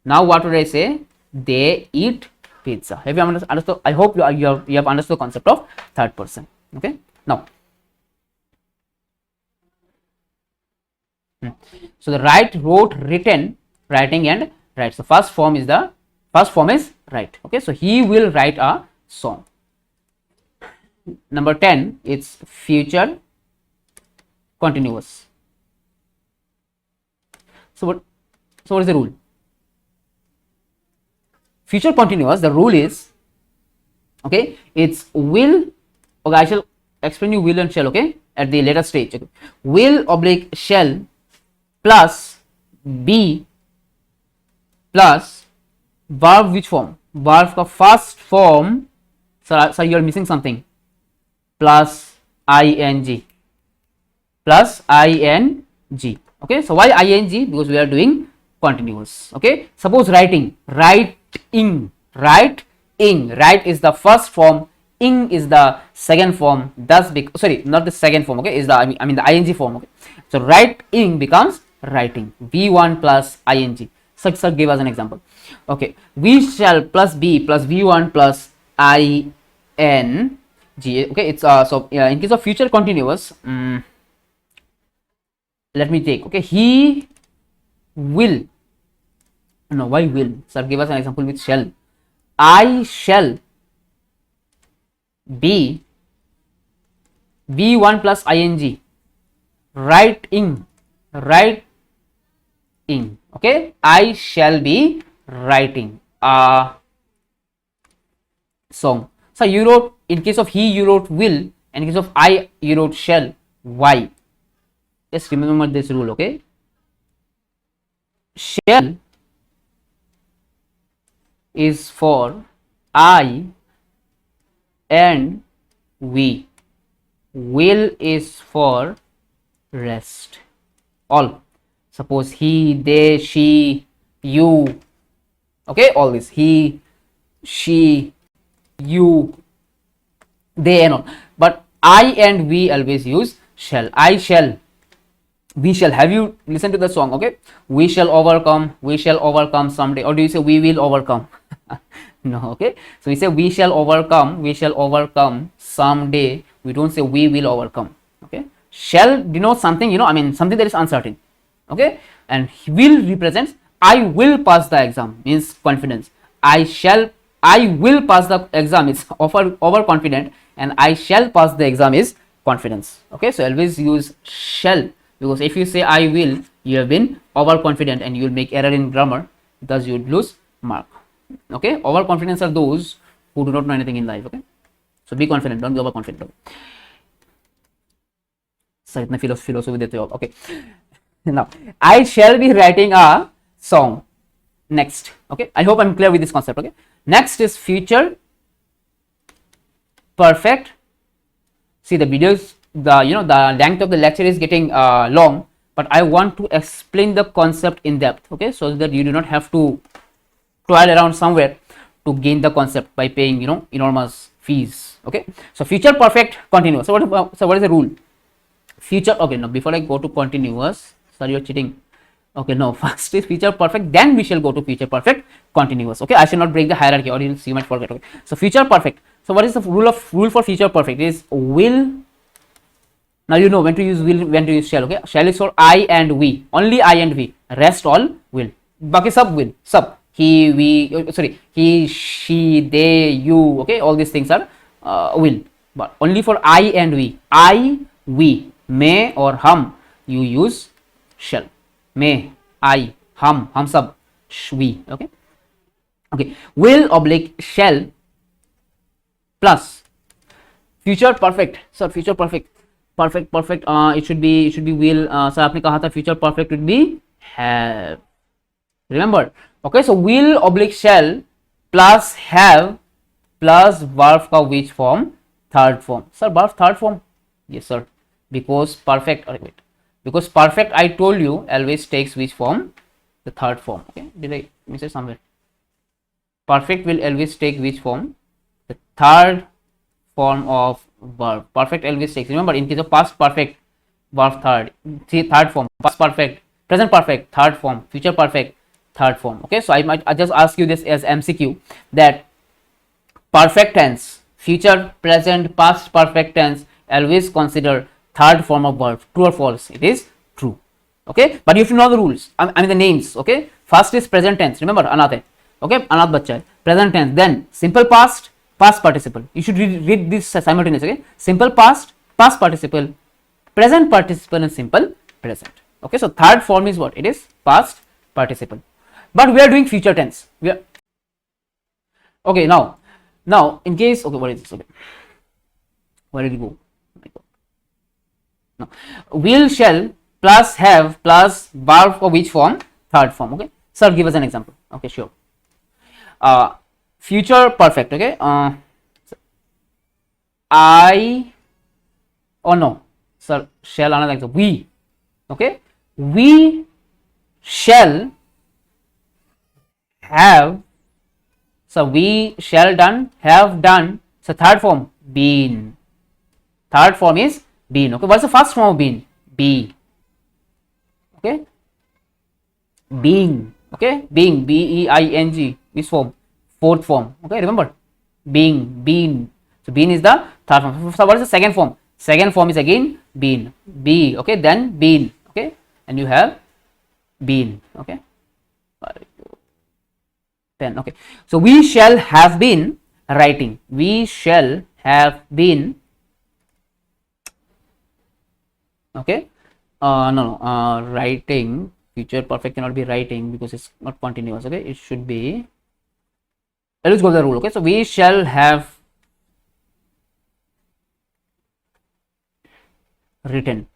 Now what would I say? They eat pizza. Have you understood? I hope you have understood the concept of third person. Okay. Now, so the write, wrote, written, writing, and writes. The first form is write. Okay. So he will write a song. Number 10, it's future continuous. So what is the rule? Future continuous, the rule is, okay, it's will, okay, I shall explain you will and shall, okay, at the later stage. Okay. Will oblique shall plus be plus verb, which form? Verb का first form, sir you are missing something, plus ing, plus ing. Okay, so why ing? Because we are doing continuous. Okay, suppose writing, write is the first form, ing is the second form, thus sorry, not the second form, okay, is the I mean the ing form. Okay, so writing becomes writing, v1 plus ing. Sir, give us an example. Okay, we shall plus b plus v1 plus ing. Okay, it's so in case of future continuous, let me take, okay, he will, no, why will? Sir, give us an example with shall. I shall be v1 plus ing, writing. Okay, I shall be writing a song. So you wrote, in case of he you wrote will, and in case of I you wrote shall. Why? Just remember this rule. Okay, shall is for I and we, will is for rest, all. Suppose he, they, she, you, okay, all this, he, she, you, they, and all. But I and we always use shall. I shall, we shall. Have you listened to the song? Okay, we shall overcome someday. Or do you say we will overcome? No. Okay, so we say we shall overcome someday. We don't say we will overcome. Okay, shall denotes something, you know, I mean something that is uncertain. Okay, and will represents I will pass the exam, means confidence. I will pass the exam is overconfident, and I shall pass the exam is confidence. Okay, so always use shall, because if you say I will, you have been overconfident and you will make error in grammar, thus you would lose mark. Okay, overconfidence are those who do not know anything in life. Okay, so So be confident, don't be overconfident. Sir इतना philosophy देते हो. Okay. Now I shall be writing a song next. Okay, I hope I'm clear with this concept. Okay, next is future perfect. See, the videos, the length of the lecture is getting long, but I want to explain the concept in depth. Okay, so that you do not have to toil around somewhere to gain the concept by paying enormous fees. Okay, so future perfect continuous. So what is the rule? Future, okay, no, before I go to continuous, sorry, you're cheating. Okay, no, first is future perfect, then we shall go to future perfect continuous. Okay, I shall not break the hierarchy, or else you might forget. Okay, so future perfect. So what is the rule for future perfect? It is will. Now you know when to use will, when to use shall. Okay, shall is for I and we, only I and we, rest all will. Baki sab will, sab, he, we, sorry, he, she, they, you. Okay, all these things are will, but only for I and we. I, we, may or hum, you use shall. May, I, hum sab, we. Okay, okay, will oblique shall plus future perfect. So future perfect, perfect, it should be will. So आपने कहा था future perfect would be have, remember. Okay, so will oblique shall plus have plus verb का which form? Third form. Sir, verb third form? Yes sir, because perfect, wait, because perfect I told you always takes which form? The third form. Okay, did I miss it somewhere? Perfect will always take which form? The third form of verb. Perfect always takes, remember, in case of past perfect, verb third, third form. Past perfect, present perfect, third form. Future perfect, third form. Okay, so I just ask you this as MCQ, that perfect tense, future, present, past perfect tense always consider third form of verb. True or false? It is true. Okay, but you have to know the rules. I mean the names. Okay, first is present tense. Remember, another. Okay, another bacha. Present tense. Then simple past, past participle. You should read this simultaneously. Okay, simple past, past participle, present participle, and simple present. Okay, so third form is what? It is past participle. But we are doing future tense. We are okay now. Now in case, okay, what is this? Okay, where did you go? No, will, shall plus have plus verb for which form? Third form. Okay, sir, give us an example. Okay, sure. Future perfect. Okay, I, oh no, sir, shall, another example. We. Okay, we shall have, so we shall done, have done. So third form, been. Third form is been. Okay, what's the first form of been? Be. Okay, being. Okay, being, B-E-I-N-G, which form? Fourth form. Okay, remember, being, been. So been is the third form. So what is the second form? Second form is again been. Be. Okay, then been. Okay, and you have been. Okay, 10. Okay, so we shall have been writing. We shall have been. Okay, writing. Future perfect cannot be writing because it's not continuous. Okay, it should be, let's go to the rule. Okay, so we shall have written.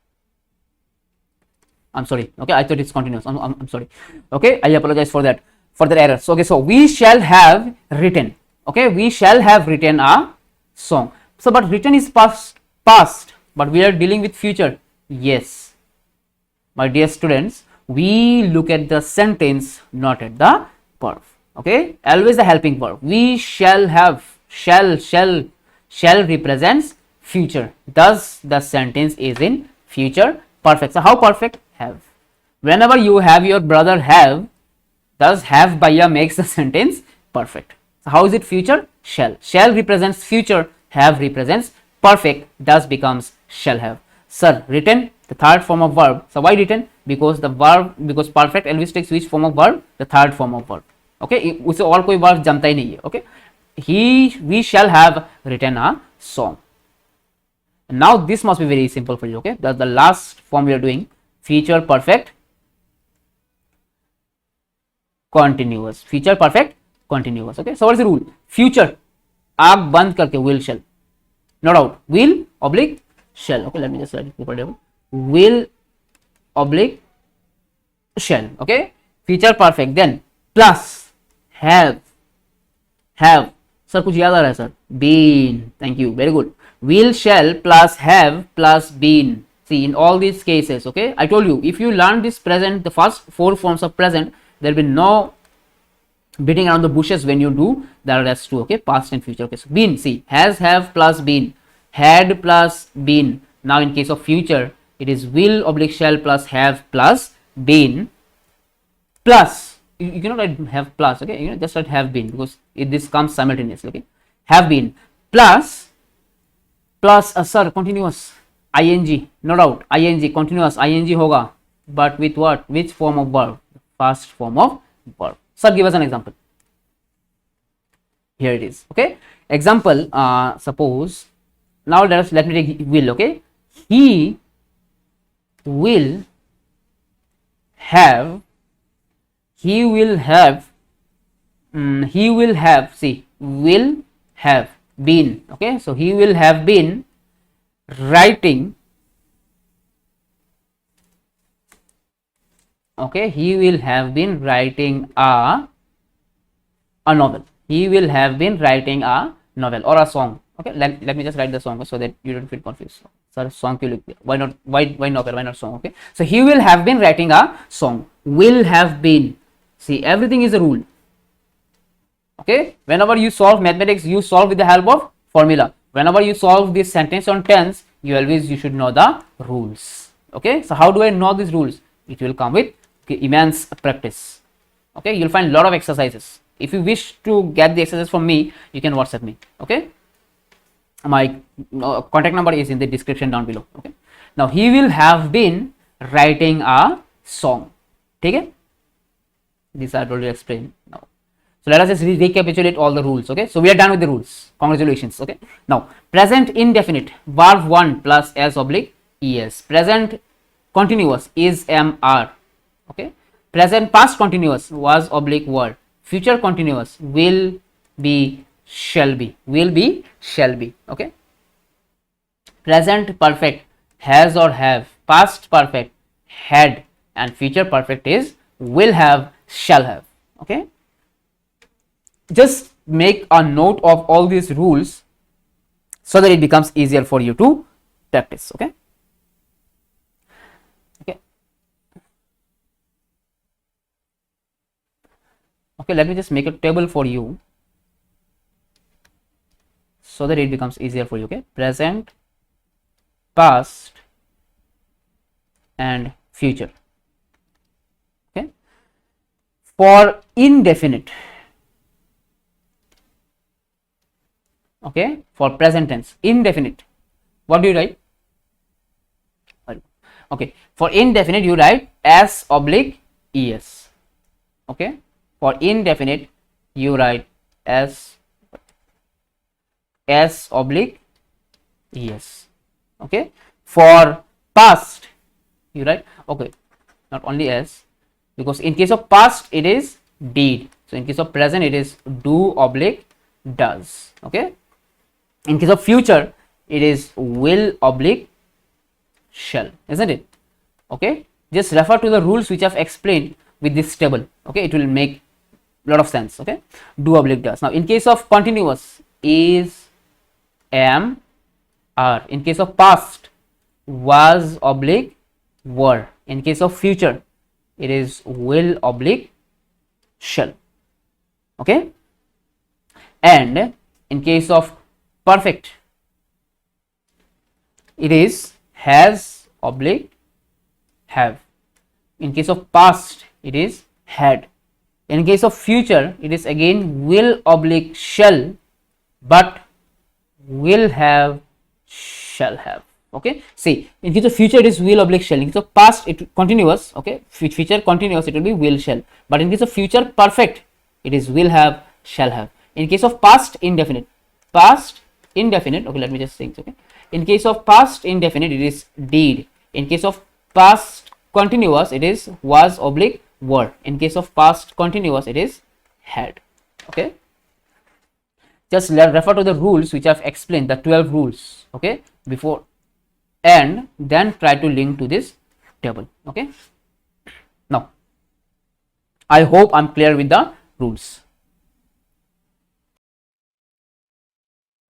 I'm sorry. Okay, I thought it's continuous. I'm sorry. Okay, I apologize for that error. So okay, so we shall have written. Okay, we shall have written a song. So but written is past, but we are dealing with future. Yes, my dear students, we look at the sentence, not at the verb. Okay, always the helping verb. We shall have, shall represents future, thus the sentence is in future perfect. So how perfect? Have. Whenever you have your brother have, thus have bhaiya makes the sentence perfect. So how is it future? Shall represents future, have represents perfect, thus becomes shall have. Sir, written, the third form of verb. So why written? Because the verb, because perfect always takes which form of verb? The third form of verb. Okay, उसे और कोई verb जमता ही नहीं है. Okay, we shall have written a song. Now this must be very simple for you. Okay, that's the last form we are doing. Future perfect continuous. Future perfect continuous. Okay, so what is the rule? Future आग बंद करके will shall. no doubt, will oblique shall. Okay, let me just write it properly. Will oblique shall. Okay, future perfect, then plus have sir कुछ याद आ रहा है sir, been, thank you, very good, will shall plus have plus been. See, in all these cases, okay, I told you, if you learn this present, the first 4 forms of present, there will be no beating around the bushes when you do the rest too. Okay, past and future. Okay, so been, see, has, have plus been, had plus been. Now in case of future, it is will oblique shall plus have plus been, plus you cannot write have plus. Okay, you know, just write have been, because this comes simultaneously. Okay, have been plus sir continuous ing, no doubt, ing continuous ing hoga, but with what, which form of verb? First form of verb. Sir, give us an example. Here it is. Okay, example, suppose now let me take will. Okay, he will have, see, will have been. Okay, so he will have been writing, okay, he will have been writing a novel. He will have been writing a novel or a song. Okay, let me just write the song so that you don't feel confused. Sir, song why not, why novel, why not song? Okay, so he will have been writing a song. Will have been, see, everything is a rule. Okay, whenever you solve mathematics, you solve with the help of formula. Whenever you solve this sentence on tense, you should know the rules. Okay, so how do I know these rules? It will come with immense practice. Okay, you'll find a lot of exercises. If you wish to get the exercise from me, you can WhatsApp me. Okay, my contact number is in the description down below. Okay, now he will have been writing a song. Okay, this I already explained now. So let us just recapitulate all the rules. Okay, so we are done with the rules. Congratulations. Okay, now present indefinite, verb 1 plus s oblique es. Present continuous is are. Okay, present past continuous was oblique were. Future continuous will be shall be, will be shall be. Okay, present perfect has or have, past perfect had, and future perfect is will have, shall have. Okay, just make a note of all these rules so that it becomes easier for you to practice. Okay, okay, let me just make a table for you so that it becomes easier for you. Okay, present, past and future. Okay, for indefinite, okay, for present tense, indefinite, what do you write? Okay, for indefinite you write s oblique es. Okay, for indefinite you write s oblique es. Okay, for past you write, okay, not only s, because in case of past it is did, so in case of present it is do oblique does. Okay, in case of future it is will oblique shall, isn't it? Okay, just refer to the rules which I've explained with this table. Okay, it will make a lot of sense. Okay, do oblique does. Now in case of continuous is am are. In case of past was oblique were. In case of future it is will oblique shall. Okay, and in case of perfect it is has oblique have. In case of past it is had. In case of future it is again will oblique shall, but will have, shall have. Okay, see, in case of future it is will oblique shall. In case of past it continuous, okay, future continuous it will be will shall, but in case of future perfect it is will have, shall have. In case of past indefinite, okay, let me just think. Okay, in case of past indefinite it is did. In case of past continuous it is was oblique were. In case of past continuous it is had. Okay, just refer to the rules which I've explained, the 12 rules, okay, before, and then try to link to this table. Okay, now I hope I'm clear with the rules.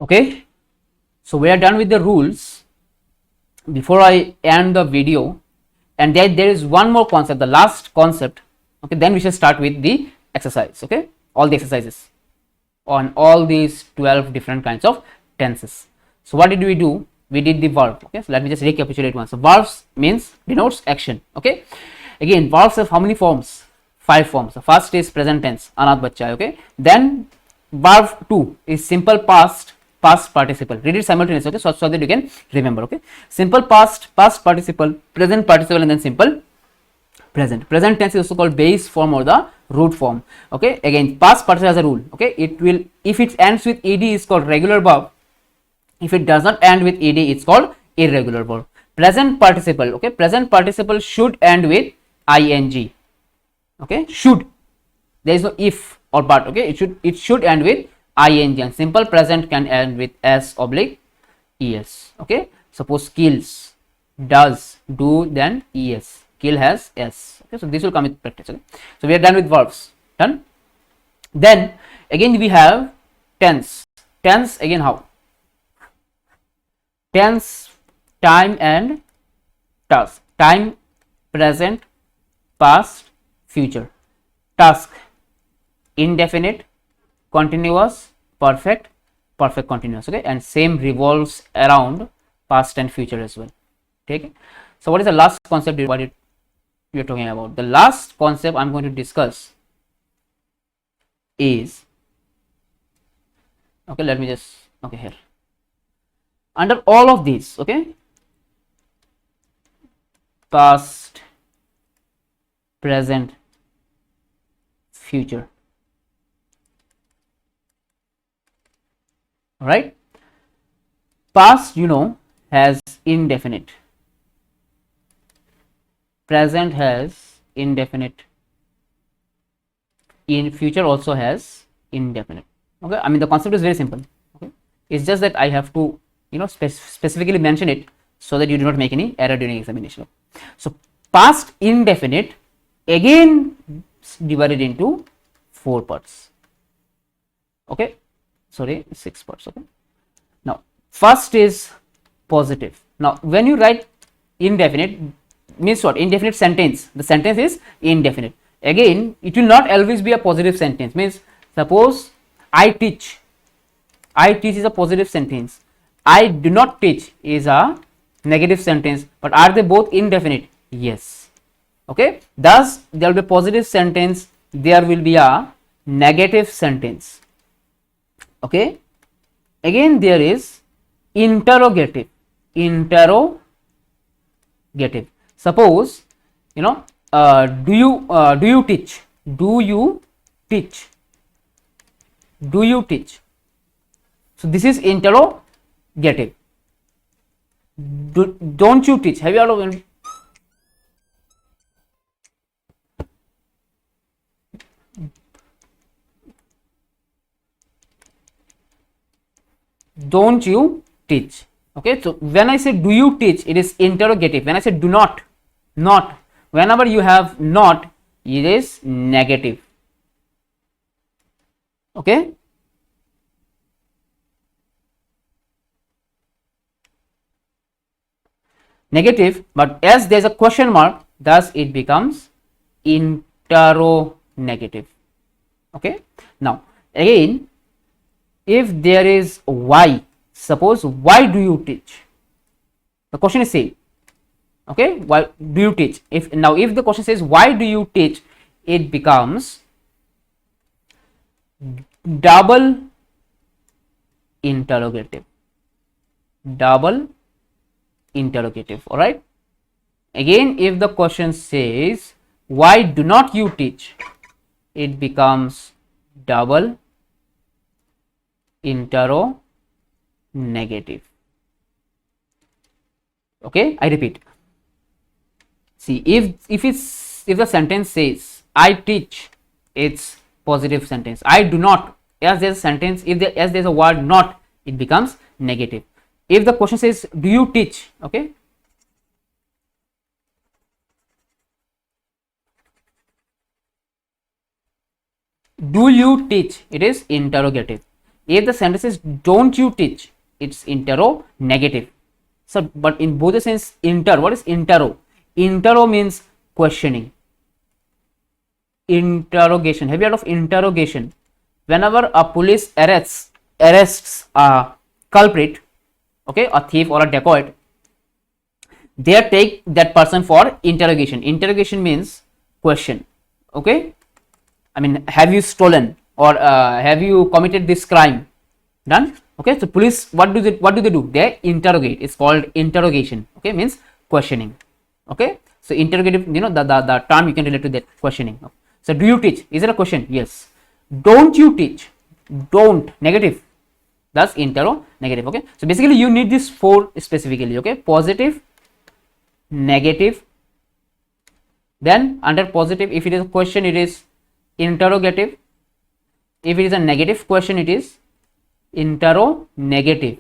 Okay, so we are done with the rules. Before I end the video, and there is one more concept, the last concept. Okay, then we shall start with the exercise. Okay, all the exercises on all these 12 different kinds of tenses. So what did we do? We did the verb. Okay, so let me just recapitulate once. So verbs means denotes action. Okay, again verbs have how many forms? 5 forms. The first is present tense, anat bachcha. Okay, then verb 2 is simple past participle. Read it simultaneously, okay, so that you can remember. Okay, simple past participle, present participle, and then simple present. Present tense is also called base form or the root form. Okay, again past participle has a rule. Okay, it will, if it ends with ed, is called regular verb. If it does not end with ed, it's called irregular verb. Present participle, okay, present participle should end with ing. Okay, should, there is no if or but. Okay, it should end with ing, and simple present can end with s/es. Okay, suppose kills, does, do, then es. Kill has s. Okay, so this will come with practice. Okay, so we are done with verbs. Done. Then again we have tense. Tense again how? Tense, time and task. Time, present, past, future. Task, indefinite, continuous, perfect, perfect continuous. Okay, and same revolves around past and future as well. Okay, so what is the last concept what we are talking about? The last concept I'm going to discuss is, okay, let me just, okay, here under all of these, okay, past, present, future. All right, past, you know, has indefinite, present has indefinite, in future also has indefinite. Okay, I mean the concept is very simple. Okay, it's just that I have to, you know, specifically mention it so that you do not make any error during examination. So past indefinite again divided into 4 parts. Okay, sorry, 6 parts. Okay, now first is positive. Now when you write indefinite, means what? Indefinite sentence, the sentence is indefinite. Again it will not always be a positive sentence. Means suppose I teach is a positive sentence, I do not teach is a negative sentence, but are they both indefinite? Yes. Okay, thus there will be a positive sentence, there will be a negative sentence. Okay, again there is interrogative. Suppose, you know, do you teach? Do you teach? Do you teach? So this is interrogative. Don't you teach? Have you heard of it? Don't you teach? Okay, so when I say do you teach, it is interrogative. When I say do not, whenever you have not, it is negative. Okay, negative, but as there is a question mark, thus it becomes interrogative. Okay, now again, if there is why, suppose why do you teach, the question is same. Okay, why do you teach? If the question says why do you teach, it becomes double interrogative. All right, again if the question says why do not you teach, it becomes double interrogative. Okay, I repeat. See, if the sentence says I teach, it's positive sentence. I do not, as there's a sentence, if there as there's a word not, it becomes negative. If the question says do you teach, okay, do you teach, it is interrogative. If the sentence is don't you teach, it's interrogative. So but in both the sense, what is interro means questioning, interrogation. Have you heard of interrogation? Whenever a police arrests a culprit, okay, a thief or a dacoit, they take that person for interrogation. Interrogation means question, okay. I mean, have you stolen, or have you committed this crime? Done. Okay, so police, what do they do? They interrogate. It's called interrogation. Okay, means questioning. Okay, so interrogative, you know, the term you can relate to that, questioning. So do you teach? Is it a question? Yes. Don't you teach? Don't, negative. That's interrogative. Okay, so basically you need these four specifically. Okay, positive, negative. Then under positive, if it is a question, it is interrogative. If it is a negative question, it is interrogative.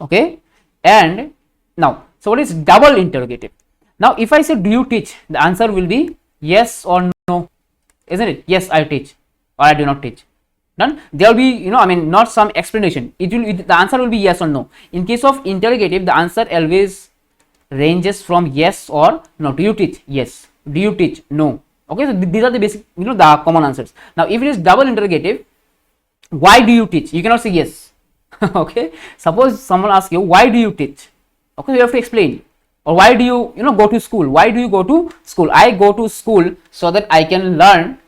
Okay, and now, so what is double interrogative? Now if I say do you teach, the answer will be yes or no, isn't it? Yes, I teach, or I do not teach. Done. There will be, you know, I mean, not some explanation. It will, the answer will be yes or no. In case of interrogative, the answer always ranges from yes or no. Do you teach? Yes. Do you teach? No. Okay, so these are the basic, you know, the common answers. Now if it is double interrogative, why do you teach? You cannot say yes. Okay, suppose someone asks you why do you teach, okay, you have to explain. Or why do you, you know, go to school? Why do you go to school? I go to school so that I can learn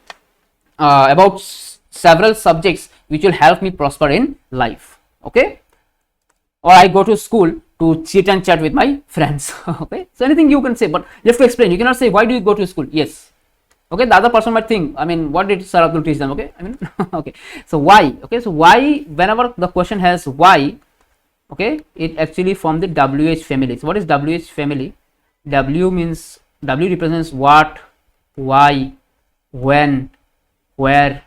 about several subjects which will help me prosper in life. Okay, or I go to school to chit and chat with my friends. Okay, so anything you can say, but you have to explain. You cannot say why do you go to school? Yes. Okay, the other person might think, I mean, what did Sir Abdul teach them? Okay, I mean, okay, so why? Okay, so why, whenever the question has why, okay, it actually from the WH family. So what is WH family? W means, W represents what, why, when, where,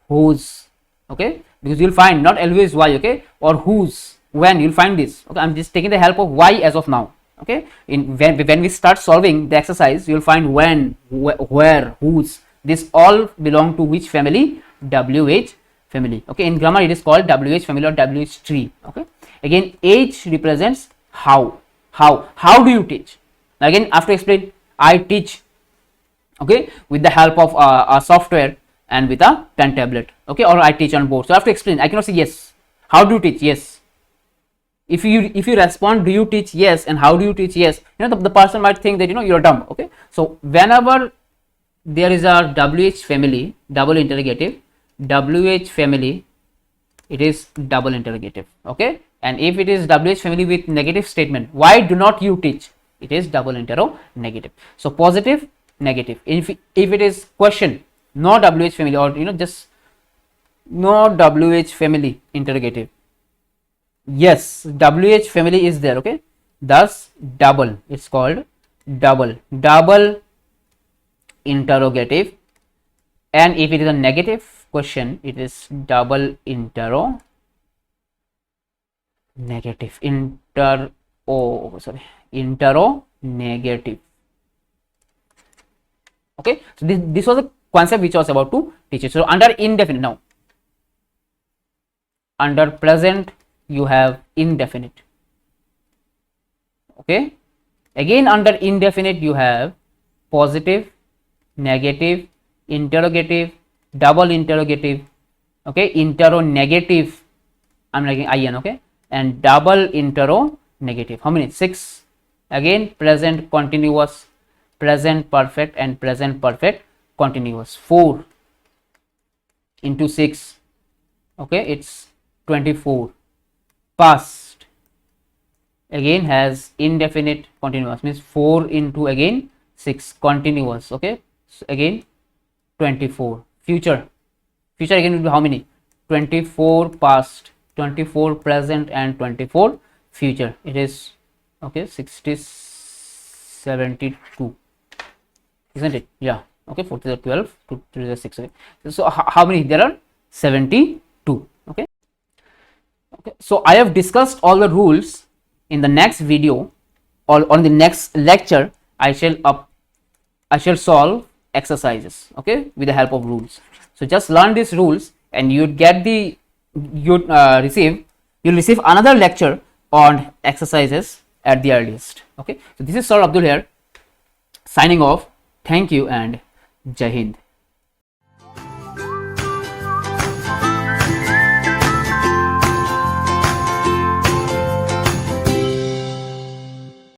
whose. Okay, because you'll find not always why, okay, or whose, when, you'll find this. Okay, I'm just taking the help of why as of now. Okay, in when we start solving the exercise, you'll find when, where, whose. This all belong to which family? WH family. Okay, in grammar it is called WH family or WH tree. Okay, again H represents how. How do you teach? Again, I have to explain. I teach, okay, with the help of a software and with a pen tablet. Okay, or I teach on board. So I have to explain. I cannot say yes. How do you teach? Yes. If you respond do you teach yes and how do you teach yes, you know, the person might think that, you know, you're dumb. Okay, so whenever there is a WH family, double interrogative, WH family, it is double interrogative. Okay, and if it is WH family with negative statement, why do not you teach, it is double interrogative. So positive, negative. If it is question, no WH family, or, you know, just no WH family, interrogative. Yes, WH family is there. Okay, thus double, it's called double interrogative. And if it is a negative question, it is double interrogative. Interrogative. Okay, so this was a concept which I was about to teach you. So under indefinite, now under present you have indefinite. Okay, again under indefinite you have positive, negative, interrogative, double interrogative. Okay, interrogative, I'm writing in. Okay, and double interrogative. How many? 6. Again present continuous, present perfect, and present perfect continuous. 4 into 6, okay, it's 24. Past again has indefinite continuous, means 4 into again 6 continuous. Okay, so again 24. Future again will be how many? 24 past, 24 present, and 24 future. It is, okay, 72, isn't it? Yeah, Okay, 4 to the 12, 2 to the 6. Okay, so how many there are? 72. Okay. Okay, so I have discussed all the rules. In the next video or on the next lecture, I shall solve exercises, okay, with the help of rules. So just learn these rules and you'll receive another lecture on exercises at the earliest. Okay, so this is Sir Abdul here, signing off. Thank you and Jai Hind.